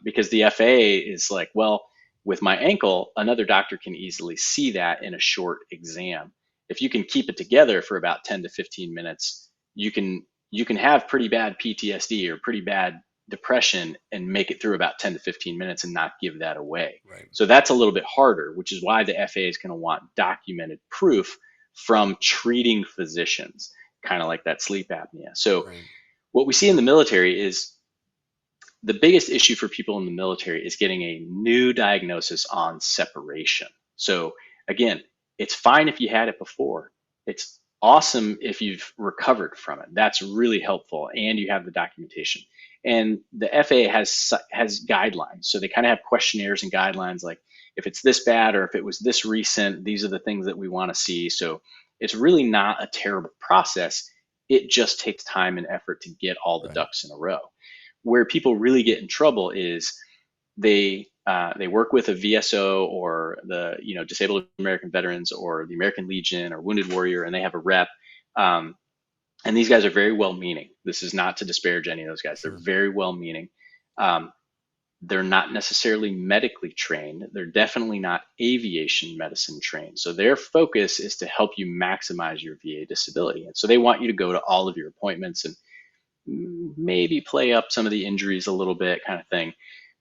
Because the FAA is like, well, with my ankle, another doctor can easily see that in a short exam. If you can keep it together for about 10 to 15 minutes, you can have pretty bad PTSD or pretty bad depression and make it through about 10 to 15 minutes and not give that away. So that's a little bit harder, which is why the FAA is going to want documented proof from treating physicians, kind of like that sleep apnea. So what we see in the military is the biggest issue for people in the military is getting a new diagnosis on separation. So again, it's fine if you had it before. It's awesome if you've recovered from it. That's really helpful, and you have the documentation. And the FAA has guidelines. So they kind of have questionnaires and guidelines, like if it's this bad or if it was this recent, these are the things that we want to see. So it's really not a terrible process. It just takes time and effort to get all the ducks in a row. Where people really get in trouble is they work with a VSO or the Disabled American Veterans or the American Legion or Wounded Warrior, and they have a rep. And these guys are very well-meaning. This is not to disparage any of those guys. They're very well-meaning. They're not necessarily medically trained. They're definitely not aviation medicine trained. So their focus is to help you maximize your VA disability. And so they want you to go to all of your appointments and maybe play up some of the injuries a little bit, kind of thing.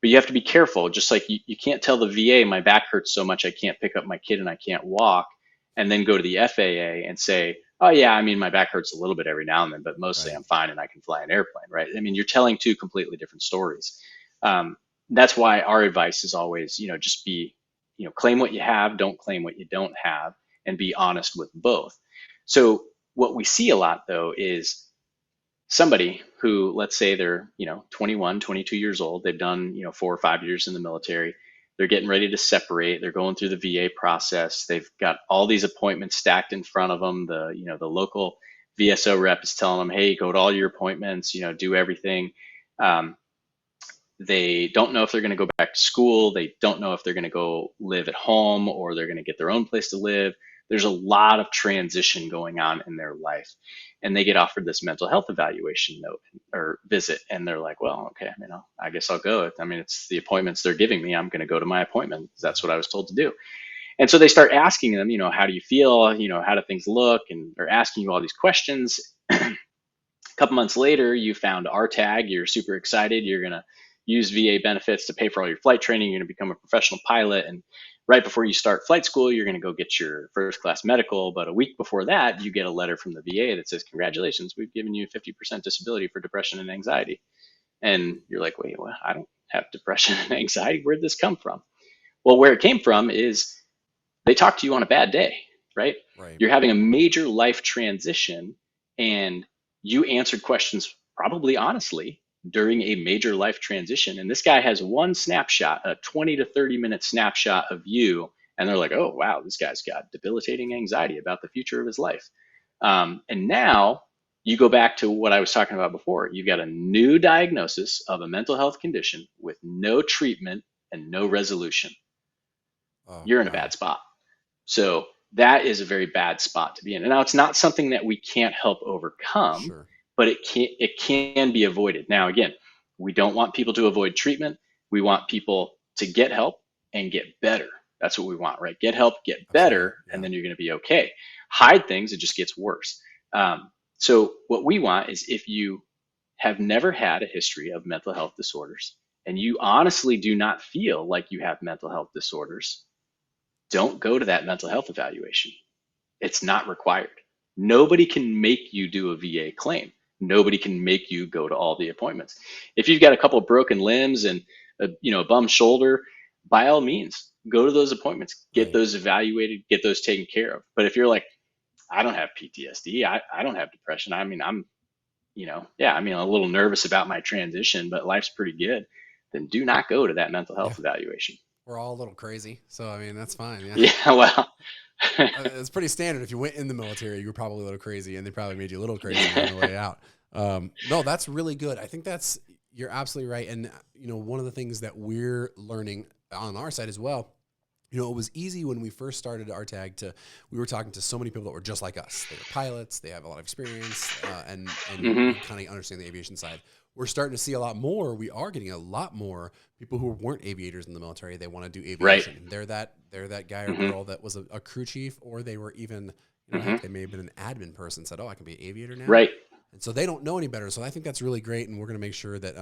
But you have to be careful. Just like you can't tell the VA, my back hurts so much I can't pick up my kid and I can't walk, and then go to the FAA and say, oh yeah, I mean, my back hurts a little bit every now and then, but mostly I'm fine and I can fly an airplane, right? I mean, you're telling two completely different stories. That's why our advice is always, just be, claim what you have, don't claim what you don't have, and be honest with both. So what we see a lot though is somebody who, let's say they're, 21, 22 years old, they've done, 4 or 5 years in the military, they're getting ready to separate, they're going through the VA process, they've got all these appointments stacked in front of them, the local VSO rep is telling them, hey, go to all your appointments, do everything. They don't know if they're going to go back to school, they don't know if they're going to go live at home or they're going to get their own place to live. There's a lot of transition going on in their life, and they get offered this mental health evaluation note or visit, and they're like, well, okay, I guess I'll go. I mean, it's the appointments they're giving me. I'm going to go to my appointment. That's what I was told to do. And so they start asking them, how do you feel? How do things look? And they're asking you all these questions. A couple months later, you found RTAG. You're super excited. You're going to use VA benefits to pay for all your flight training. You're going to become a professional pilot. And right before you start flight school, you're going to go get your first class medical. But a week before that, you get a letter from the VA that says, congratulations, we've given you 50% disability for depression and anxiety. And you're like, wait, well, I don't have depression and anxiety. Where'd this come from? Well, where it came from is they talked to you on a bad day, right? You're having a major life transition and you answered questions probably honestly during a major life transition. And this guy has one snapshot, a 20 to 30 minute snapshot of you. And they're like, oh, wow, this guy's got debilitating anxiety about the future of his life. And now you go back to what I was talking about before. You've got a new diagnosis of a mental health condition with no treatment and no resolution. You're in a bad spot. So that is a very bad spot to be in. And now it's not something that we can't help overcome, but it can be avoided. Now, again, we don't want people to avoid treatment. We want people to get help and get better. That's what we want, right? Get help, get better, and then you're going to be okay. Hide things, it just gets worse. So what we want is if you have never had a history of mental health disorders and you honestly do not feel like you have mental health disorders, don't go to that mental health evaluation. It's not required. Nobody can make you do a VA claim. Nobody can make you go to all the appointments. If you've got a couple of broken limbs and a bum shoulder, by all means, go to those appointments, get those evaluated, get those taken care of. But if you're like, I don't have PTSD, I don't have depression. I mean, I'm a little nervous about my transition, but life's pretty good. Then do not go to that mental health evaluation. We're all a little crazy, so I mean that's fine. Yeah, well, it's pretty standard. If you went in the military, you were probably a little crazy, and they probably made you a little crazy on the way out. No, that's really good. I think you're absolutely right. And one of the things that we're learning on our side as well You know, it was easy when we first started RTAG we were talking to so many people that were just like us. They were pilots, they have a lot of experience, and Hmm. kind of understand the aviation side. We're starting to see a lot more. We are getting a lot more people who weren't aviators in the military. They want to do Right. aviation. They're that guy or Hmm. girl that was a crew chief, or they were even, Hmm. heck, they may have been an admin person, said, "Oh, I can be an aviator now." Right. And so they don't know any better. So I think that's really great, and we're going to make sure that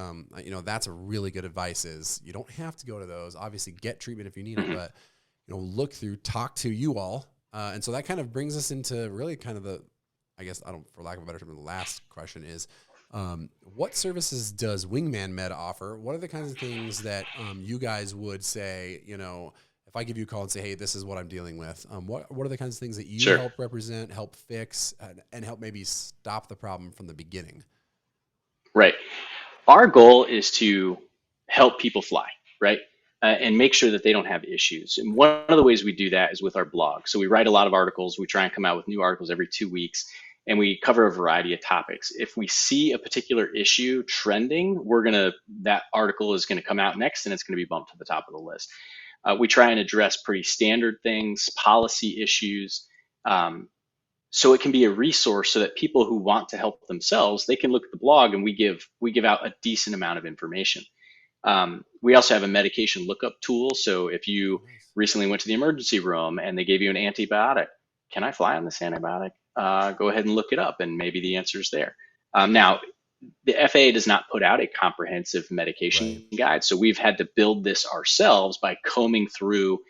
that's a really good advice. Is you don't have to go to those. Obviously, get treatment if you need it, Hmm. but look through, talk to you all. And so that kind of brings us into really kind of I guess, for lack of a better term, the last question is, what services does Wingman Med offer? What are the kinds of things that you guys would say, if I give you a call and say, hey, this is what I'm dealing with, what are the kinds of things that you Sure. help represent, help fix, and help maybe stop the problem from the beginning? Right. Our goal is to help people fly, right? And make sure that they don't have issues. And one of the ways we do that is with our blog. So we write a lot of articles. We try and come out with new articles every 2 weeks, and we cover a variety of topics. If we see a particular issue trending, that article is going to come out next, and it's going to be bumped to the top of the list. We try and address pretty standard things, policy issues. So it can be a resource so that people who want to help themselves, they can look at the blog, and we give out a decent amount of information. We also have a medication lookup tool. So if you Nice. recently went to the emergency room and they gave you an antibiotic, can I fly on this antibiotic? Go ahead and look it up, and maybe the answer is there. Now, the FAA does not put out a comprehensive Right. medication guide, so we've had to build this ourselves by combing through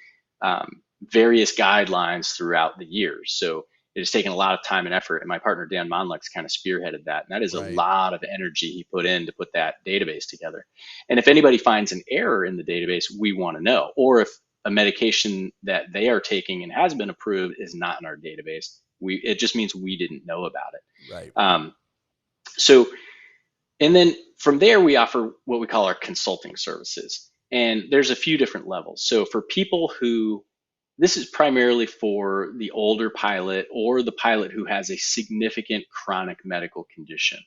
various guidelines throughout the years. So it has taken a lot of time and effort, and my partner Dan Monlex kind of spearheaded that, and that is a Right. lot of energy he put in to put that database together. And if anybody finds an error in the database, we want to know, or if a medication that they are taking and has been approved is not in our database, it just means we didn't know about it. Right. So and then from there, we offer what we call our consulting services. And there's a few different levels. So for people this is primarily for the older pilot or the pilot who has a significant chronic medical condition.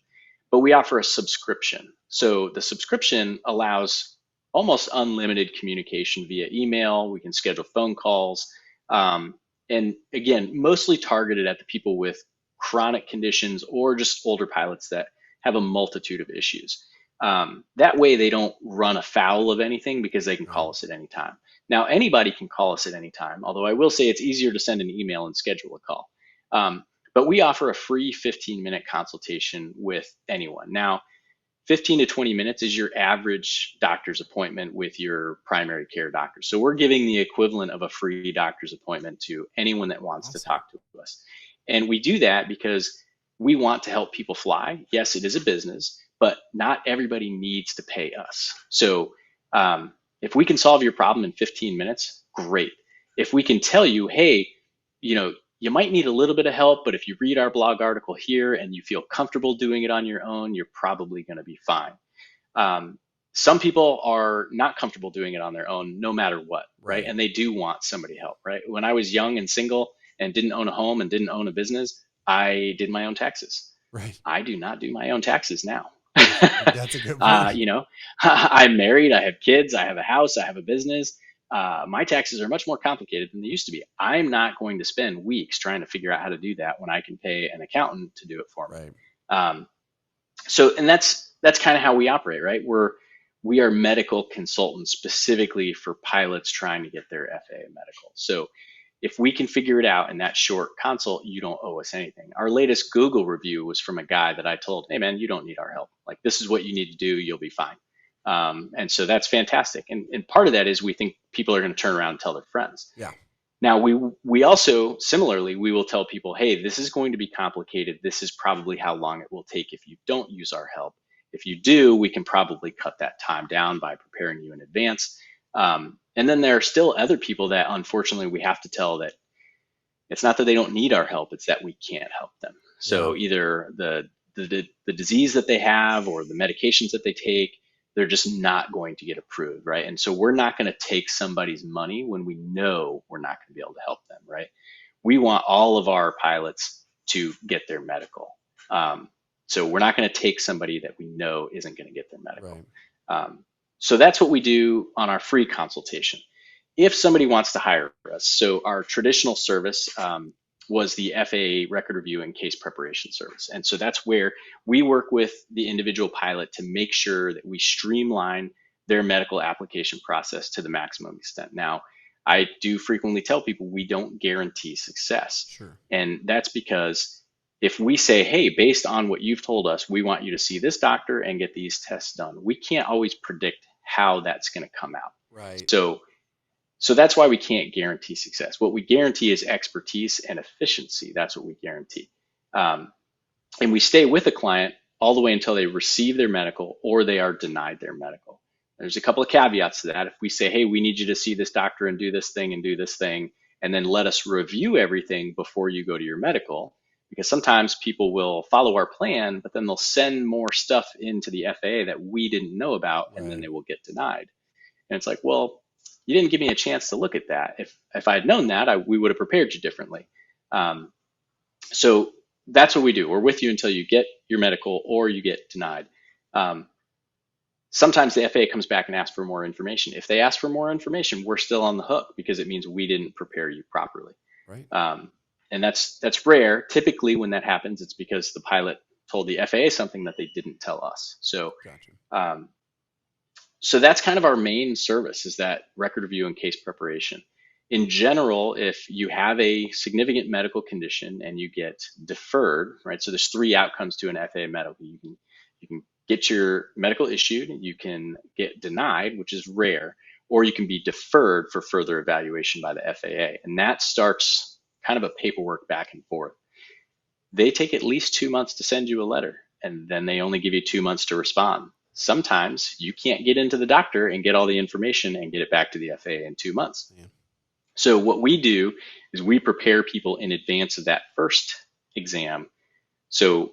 But we offer a subscription. So the subscription allows almost unlimited communication via email. We can schedule phone calls. And again, mostly targeted at the people with chronic conditions or just older pilots that have a multitude of issues. That way they don't run afoul of anything because they can Right. call us at any time. Now, anybody can call us at any time, although I will say it's easier to send an email and schedule a call. But we offer a free 15-minute consultation with anyone. Now, 15 to 20 minutes is your average doctor's appointment with your primary care doctor. So we're giving the equivalent of a free doctor's appointment to anyone that wants to Awesome. talk to us. And we do that because we want to help people fly. Yes, it is a business, but not everybody needs to pay us. So if we can solve your problem in 15 minutes, great. If we can tell you, hey, you might need a little bit of help, but if you read our blog article here and you feel comfortable doing it on your own, you're probably going to be fine. Some people are not comfortable doing it on their own, no matter what, right? Right. And they do want somebody help, right? When I was young and single and didn't own a home and didn't own a business, I did my own taxes. Right. I do not do my own taxes now. That's a good point. I'm married, I have kids, I have a house, I have a business. My taxes are much more complicated than they used to be. I'm not going to spend weeks trying to figure out how to do that when I can pay an accountant to do it for me. Right. And that's kind of how we operate, right? We are medical consultants specifically for pilots trying to get their FAA medical. So if we can figure it out in that short consult, you don't owe us anything. Our latest Google review was from a guy that I told, hey man, you don't need our help. Like, this is what you need to do. You'll be fine. And so that's fantastic. And part of that is we think people are going to turn around and tell their friends. Yeah. Now, we also, similarly, we will tell people, hey, this is going to be complicated. This is probably how long it will take if you don't use our help. If you do, we can probably cut that time down by preparing you in advance. And then there are still other people that, unfortunately, we have to tell that it's not that they don't need our help, it's that we can't help them. So either the disease that they have or the medications that they take, they're just not going to get approved, right? And so we're not going to take somebody's money when we know we're not going to be able to help them, right? We want all of our pilots to get their medical. So we're not going to take somebody that we know isn't going to get their medical. Right. So that's what we do on our free consultation. if somebody wants to hire us, so our traditional service was the FAA record review and case preparation service. And so that's where we work with the individual pilot to make sure that we streamline their medical application process to the maximum extent. Now, I do frequently tell people we don't guarantee success. Sure. And that's because if we say, hey, based on what you've told us, we want you to see this doctor and get these tests done, we can't always predict how that's going to come out. Right. So that's why we can't guarantee success. What we guarantee is expertise and efficiency. That's what we guarantee. And we stay with the client all the way until they receive their medical or they are denied their medical. There's a couple of caveats to that. If we say, hey, we need you to see this doctor and do this thing and do this thing, and then let us review everything before you go to your medical, because sometimes people will follow our plan, but then they'll send more stuff into the FAA that we didn't know about, and then they will get denied. And it's like, well, you didn't give me a chance to look at that. If I had known that, we would have prepared you differently. So that's what we do. We're with you until you get your medical or you get denied. Sometimes the FAA comes back and asks for more information. If they ask for more information, we're still on the hook because it means we didn't prepare you properly. Right. And that's rare. Typically, when that happens, it's because the pilot told the FAA something that they didn't tell us. So, Gotcha. So that's kind of our main service, is that record review and case preparation. In general, if you have a significant medical condition and you get deferred, right? So there's 3 outcomes to an FAA medical. You can get your medical issued, you can get denied, which is rare, or you can be deferred for further evaluation by the FAA. And that starts kind of a paperwork back and forth. They take at least 2 months to send you a letter, and then they only give you 2 months to respond. Sometimes you can't get into the doctor and get all the information and get it back to the FAA in 2 months. Yeah. So what we do is we prepare people in advance of that first exam. So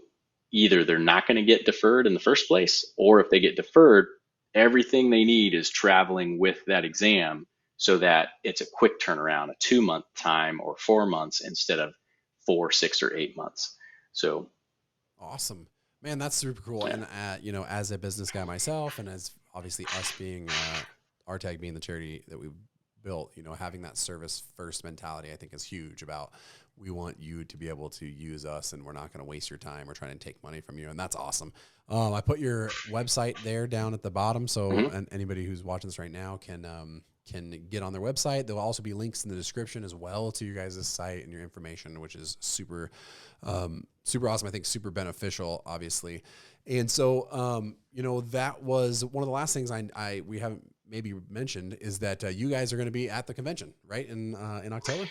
either they're not going to get deferred in the first place, or if they get deferred, everything they need is traveling with that exam so that it's a quick turnaround, a 2-month time or 4 months instead of 4, 6, or 8 months. So awesome. Man, that's super cool. Yeah. And, as a business guy myself, and as obviously us being, RTAG being the charity that we built, having that service first mentality, I think is huge. About, we want you to be able to use us, and we're not going to waste your time. We're trying to take money from you. And that's awesome. I put your website there down at the bottom. So and anybody who's watching this right now can get on their website. There'll also be links in the description as well to your guys' site and your information, which is super awesome. I think super beneficial, obviously. And so, that was one of the last things we haven't maybe mentioned, is that you guys are going to be at the convention, right? In October?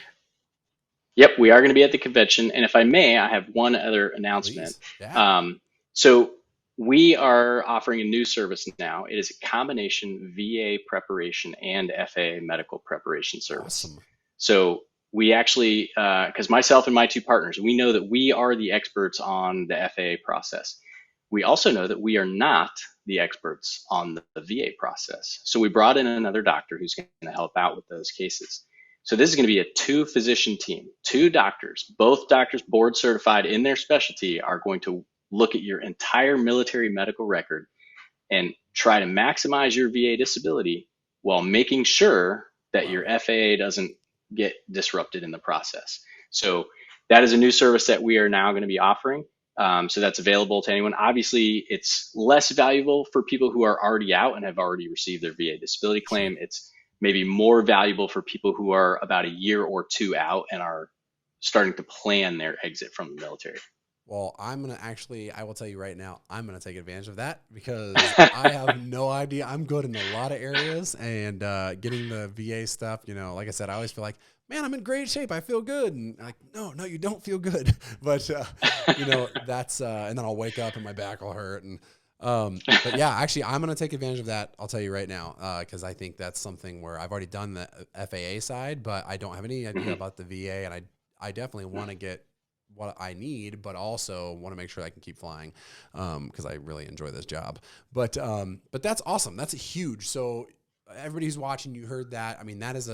Yep, we are going to be at the convention. And if I may, I have one other announcement. Yeah. So we are offering a new service now. It is a combination VA preparation and FAA medical preparation service. Awesome. So we actually, because myself and my 2 partners, we know that we are the experts on the FAA process. We also know that we are not the experts on the VA process. So we brought in another doctor who's going to help out with those cases. So this is going to be a 2-physician team, 2 doctors, both doctors board certified in their specialty, are going to look at your entire military medical record and try to maximize your VA disability while making sure that your FAA doesn't get disrupted in the process. So that is a new service that we are now going to be offering. So that's available to anyone. Obviously, it's less valuable for people who are already out and have already received their VA disability claim. It's maybe more valuable for people who are about a year or 2 out and are starting to plan their exit from the military. Well, I will tell you right now, I'm going to take advantage of that, because I have no idea. I'm good in a lot of areas, and getting the VA stuff, like I said, I always feel like, man, I'm in great shape. I feel good. And like, no, you don't feel good. But, that's, and then I'll wake up and my back will hurt. And, but yeah, actually, I'm going to take advantage of that. I'll tell you right now, because I think that's something where I've already done the FAA side, but I don't have any idea about the VA. And I definitely want to get what I need, but also want to make sure I can keep flying, because I really enjoy this job. But that's awesome. That's huge. So everybody who's watching, you heard that. I mean, that is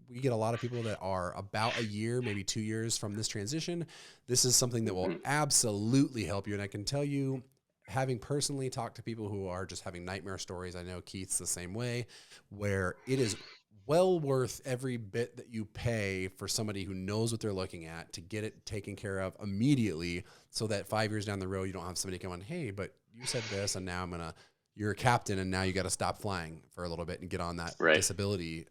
we get a lot of people that are about a year, maybe 2 years from this transition. This is something that will absolutely help you. And I can tell you, having personally talked to people who are just having nightmare stories, I know Keith's the same way, where it is well worth every bit that you pay for somebody who knows what they're looking at to get it taken care of immediately, so that 5 years down the road, you don't have somebody going, hey, but you said this, and now you're a captain, and now you got to stop flying for a little bit and get on that Right. disability.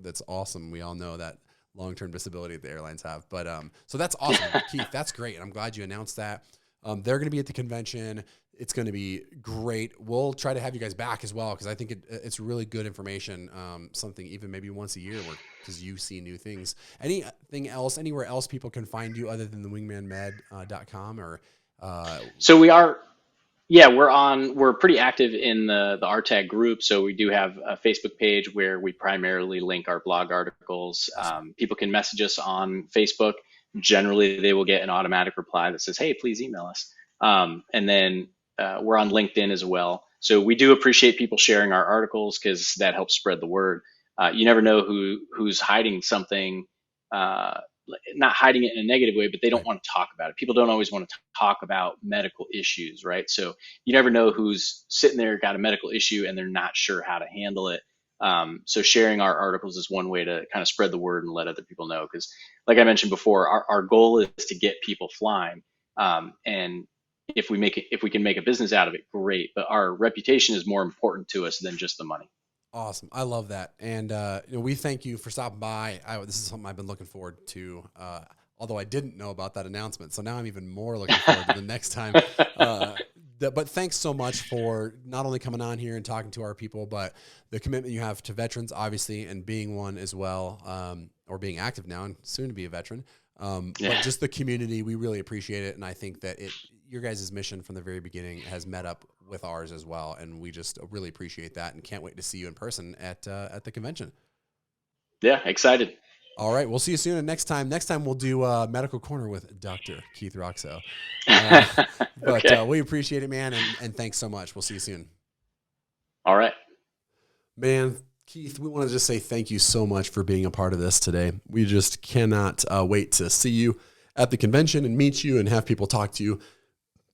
That's awesome. We all know that long-term disability that the airlines have. But so that's awesome, Keith. That's great. And I'm glad you announced that. They're going to be at the convention. It's going to be great. We'll try to have you guys back as well, because I think it's really good information, something even maybe once a year, because you see new things. Anything else, anywhere else people can find you other than the wingmanmed.com or? So we are, yeah, we're pretty active in the RTAG group. So we do have a Facebook page where we primarily link our blog articles. People can message us on Facebook. Generally, they will get an automatic reply that says, hey, please email us. And then we're on LinkedIn as well. So we do appreciate people sharing our articles, because that helps spread the word. You never know who's hiding something, not hiding it in a negative way, but they don't want to talk about it. People don't always want to talk about medical issues, right? So you never know who's sitting there, got a medical issue, and they're not sure how to handle it. So sharing our articles is one way to kind of spread the word and let other people know. Because like I mentioned before, our goal is to get people flying. And if we can make a business out of it, great. But our reputation is more important to us than just the money. Awesome. I love that. And we thank you for stopping by. This is something I've been looking forward to, although I didn't know about that announcement. So now I'm even more looking forward to the next time. But thanks so much for not only coming on here and talking to our people, but the commitment you have to veterans, obviously, and being one as well, or being active now and soon to be a veteran. But just the community, we really appreciate it. And I think that your guys' mission from the very beginning has met up with ours as well. And we just really appreciate that and can't wait to see you in person at the convention. Yeah, excited. All right. We'll see you soon. And next time we'll do Medical Corner with Dr. Keith Rox. But Okay. We appreciate it, man. And thanks so much. We'll see you soon. All right. Man, Keith, we want to just say thank you so much for being a part of this today. We just cannot wait to see you at the convention and meet you and have people talk to you.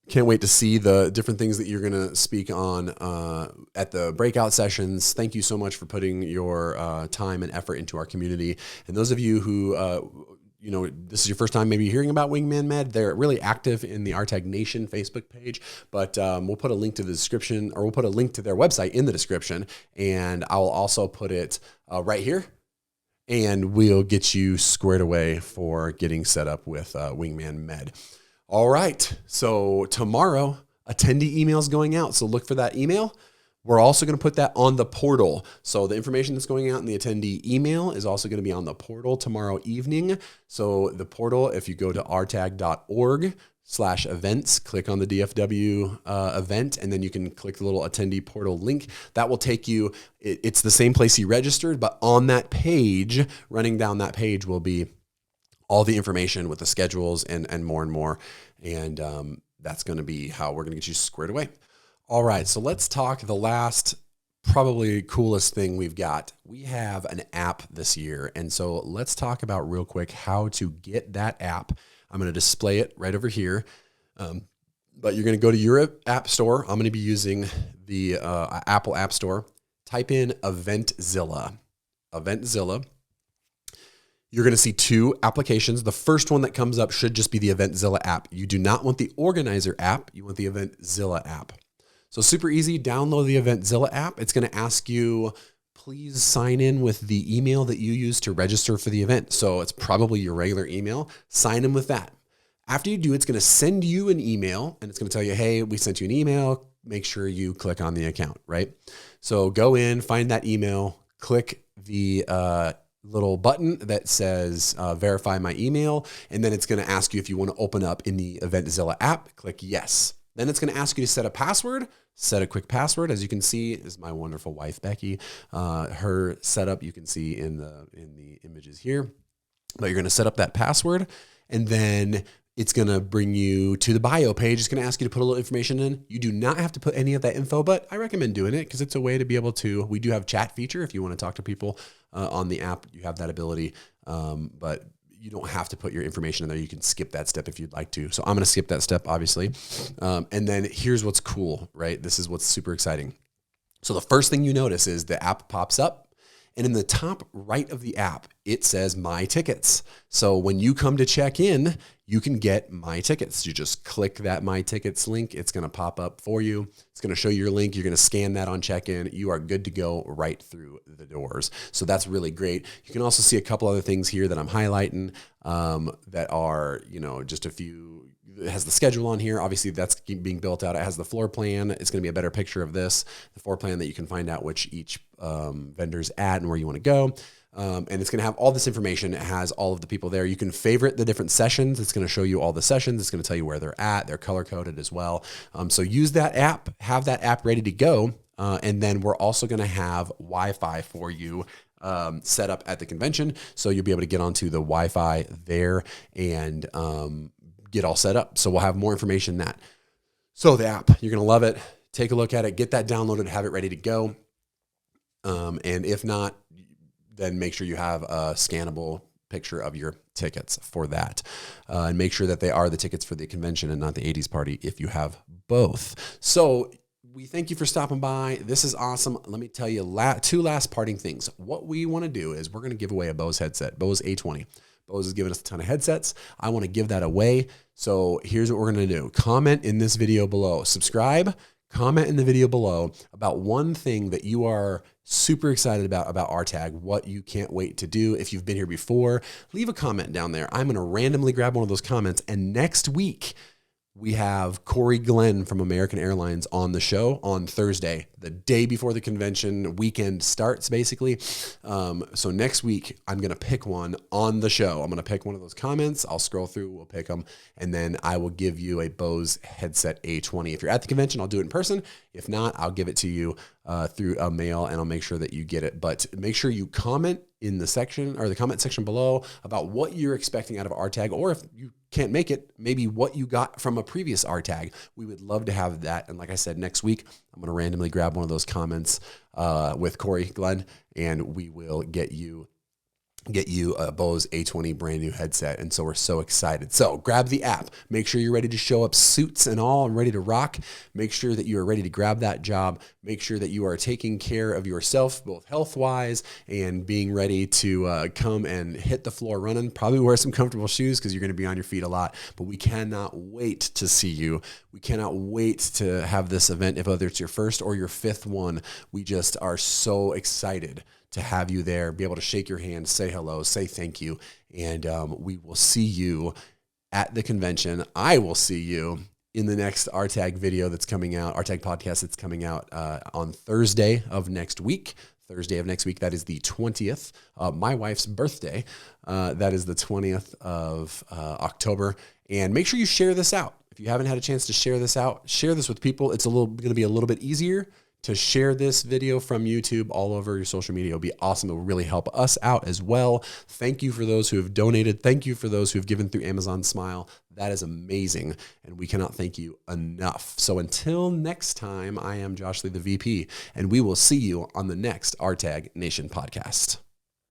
Can't wait to see the different things that you're going to speak on at the breakout sessions. Thank you so much for putting your time and effort into our community. And those of you who, this is your first time maybe hearing about Wingman Med, they're really active in the RTAG Nation Facebook page. But we'll put a link to the description, or we'll put a link to their website in the description. And I will also put it right here. And we'll get you squared away for getting set up with Wingman Med. All right, so tomorrow, attendee email's going out, so look for that email. We're also going to put that on the portal. So the information that's going out in the attendee email is also going to be on the portal tomorrow evening. So the portal, if you go to rtag.org/events, click on the DFW event, and then you can click the little attendee portal link. That will take you, it's the same place you registered, but on that page, running down that page will be all the information with the schedules and more and more. And that's going to be how we're going to get you squared away. All right, so let's talk the last, probably coolest thing we've got. We have an app this year. And so let's talk about real quick how to get that app. I'm going to display it right over here. But you're going to go to your app store. I'm going to be using the Apple App Store. Type in Eventzilla. You're going to see two applications. The first one that comes up should just be the Eventzilla app. You do not want the Organizer app. You want the Eventzilla app. So super easy. Download the Eventzilla app. It's going to ask you, please sign in with the email that you use to register for the event. So it's probably your regular email. Sign in with that. After you do, it's going to send you an email, and it's going to tell you, hey, we sent you an email. Make sure you click on the account, right? So go in, find that email, click the little button that says verify my email, and then it's going to ask you if you want to open up in the Eventzilla app. Click yes. Then it's going to ask you to set a password. Set a quick password. As you can see, is my wonderful wife Becky. Her setup you can see in the images here. But you're going to set up that password, and then it's going to bring you to the bio page. It's going to ask you to put a little information in. You do not have to put any of that info, but I recommend doing it because it's a way to be able to, we do have chat feature. If you want to talk to people on the app, you have that ability, but you don't have to put your information in there. You can skip that step if you'd like to. So I'm going to skip that step, obviously. And then here's what's cool, right? This is what's super exciting. So the first thing you notice is the app pops up, And in the top right of the app, it says My Tickets. So when you come to check in, you can get My Tickets. You just click that My Tickets link. It's going to pop up for you. It's going to show you your link. You're going to scan that on check-in. You are good to go right through the doors. So that's really great. You can also see a couple other things here that I'm highlighting that are, just a few. It has the schedule on here. Obviously, that's being built out. It has the floor plan. It's going to be a better picture of this, the floor plan that you can find out which each vendor's at and where you want to go. And it's going to have all this information. It has all of the people there. You can favorite the different sessions. It's going to show you all the sessions. It's going to tell you where they're at. They're color coded as well. So use that app, have that app ready to go. And then we're also going to have Wi-Fi for you set up at the convention. So you'll be able to get onto the Wi-Fi there and get all set up. So we'll have more information on that. So the app, you're going to love it. Take a look at it, get that downloaded, have it ready to go. And if not, then make sure you have a scannable picture of your tickets for that. And make sure that they are the tickets for the convention and not the 80s party if you have both. So we thank you for stopping by. This is awesome. Let me tell you two last parting things. What we want to do is we're going to give away a Bose headset, Bose A20. Bose is giving us a ton of headsets. I want to give that away. So here's what we're going to do. Comment in this video below. Subscribe. Comment in the video below about one thing that you are super excited about RTAG, what you can't wait to do. If you've been here before, leave a comment down there. I'm going to randomly grab one of those comments. And next week, we have Corey Glenn from American Airlines on the show on Thursday, the day before the convention weekend starts, basically. So next week, I'm going to pick one on the show. I'm going to pick one of those comments. I'll scroll through, we'll pick them, and then I will give you a Bose headset A20. If you're at the convention, I'll do it in person. If not, I'll give it to you through a mail, and I'll make sure that you get it. But make sure you comment in the section or the comment section below about what you're expecting out of RTAG, or if you can't make it, maybe what you got from a previous RTAG. We would love to have that. And like I said, next week, I'm going to randomly grab one of those comments with Corey Glenn, and we will get you a Bose A20 brand new headset. And so we're so excited. So grab the app, make sure you're ready to show up, suits and all, and ready to rock. Make sure that you are ready to grab that job. Make sure that you are taking care of yourself, both health wise and being ready to come and hit the floor running. Probably wear some comfortable shoes because you're going to be on your feet a lot, but we cannot wait to see you. We cannot wait to have this event, if whether it's your first or your fifth one. We just are so excited to have you there, be able to shake your hand, say hello, say thank you. And we will see you at the convention. I will see you in the next RTAG video that's coming out, RTAG podcast that's coming out on Thursday of next week. That is the 20th, my wife's birthday. That is the 20th of October. And make sure you share this out. If you haven't had a chance to share this out, share this with people. It's going to be a little bit easier to share this video from YouTube all over your social media. It'll be awesome. It will really help us out as well. Thank you for those who have donated. Thank you for those who have given through Amazon Smile. That is amazing, and we cannot thank you enough. So until next time, I am Josh Lee, the VP, and we will see you on the next RTAG Nation podcast.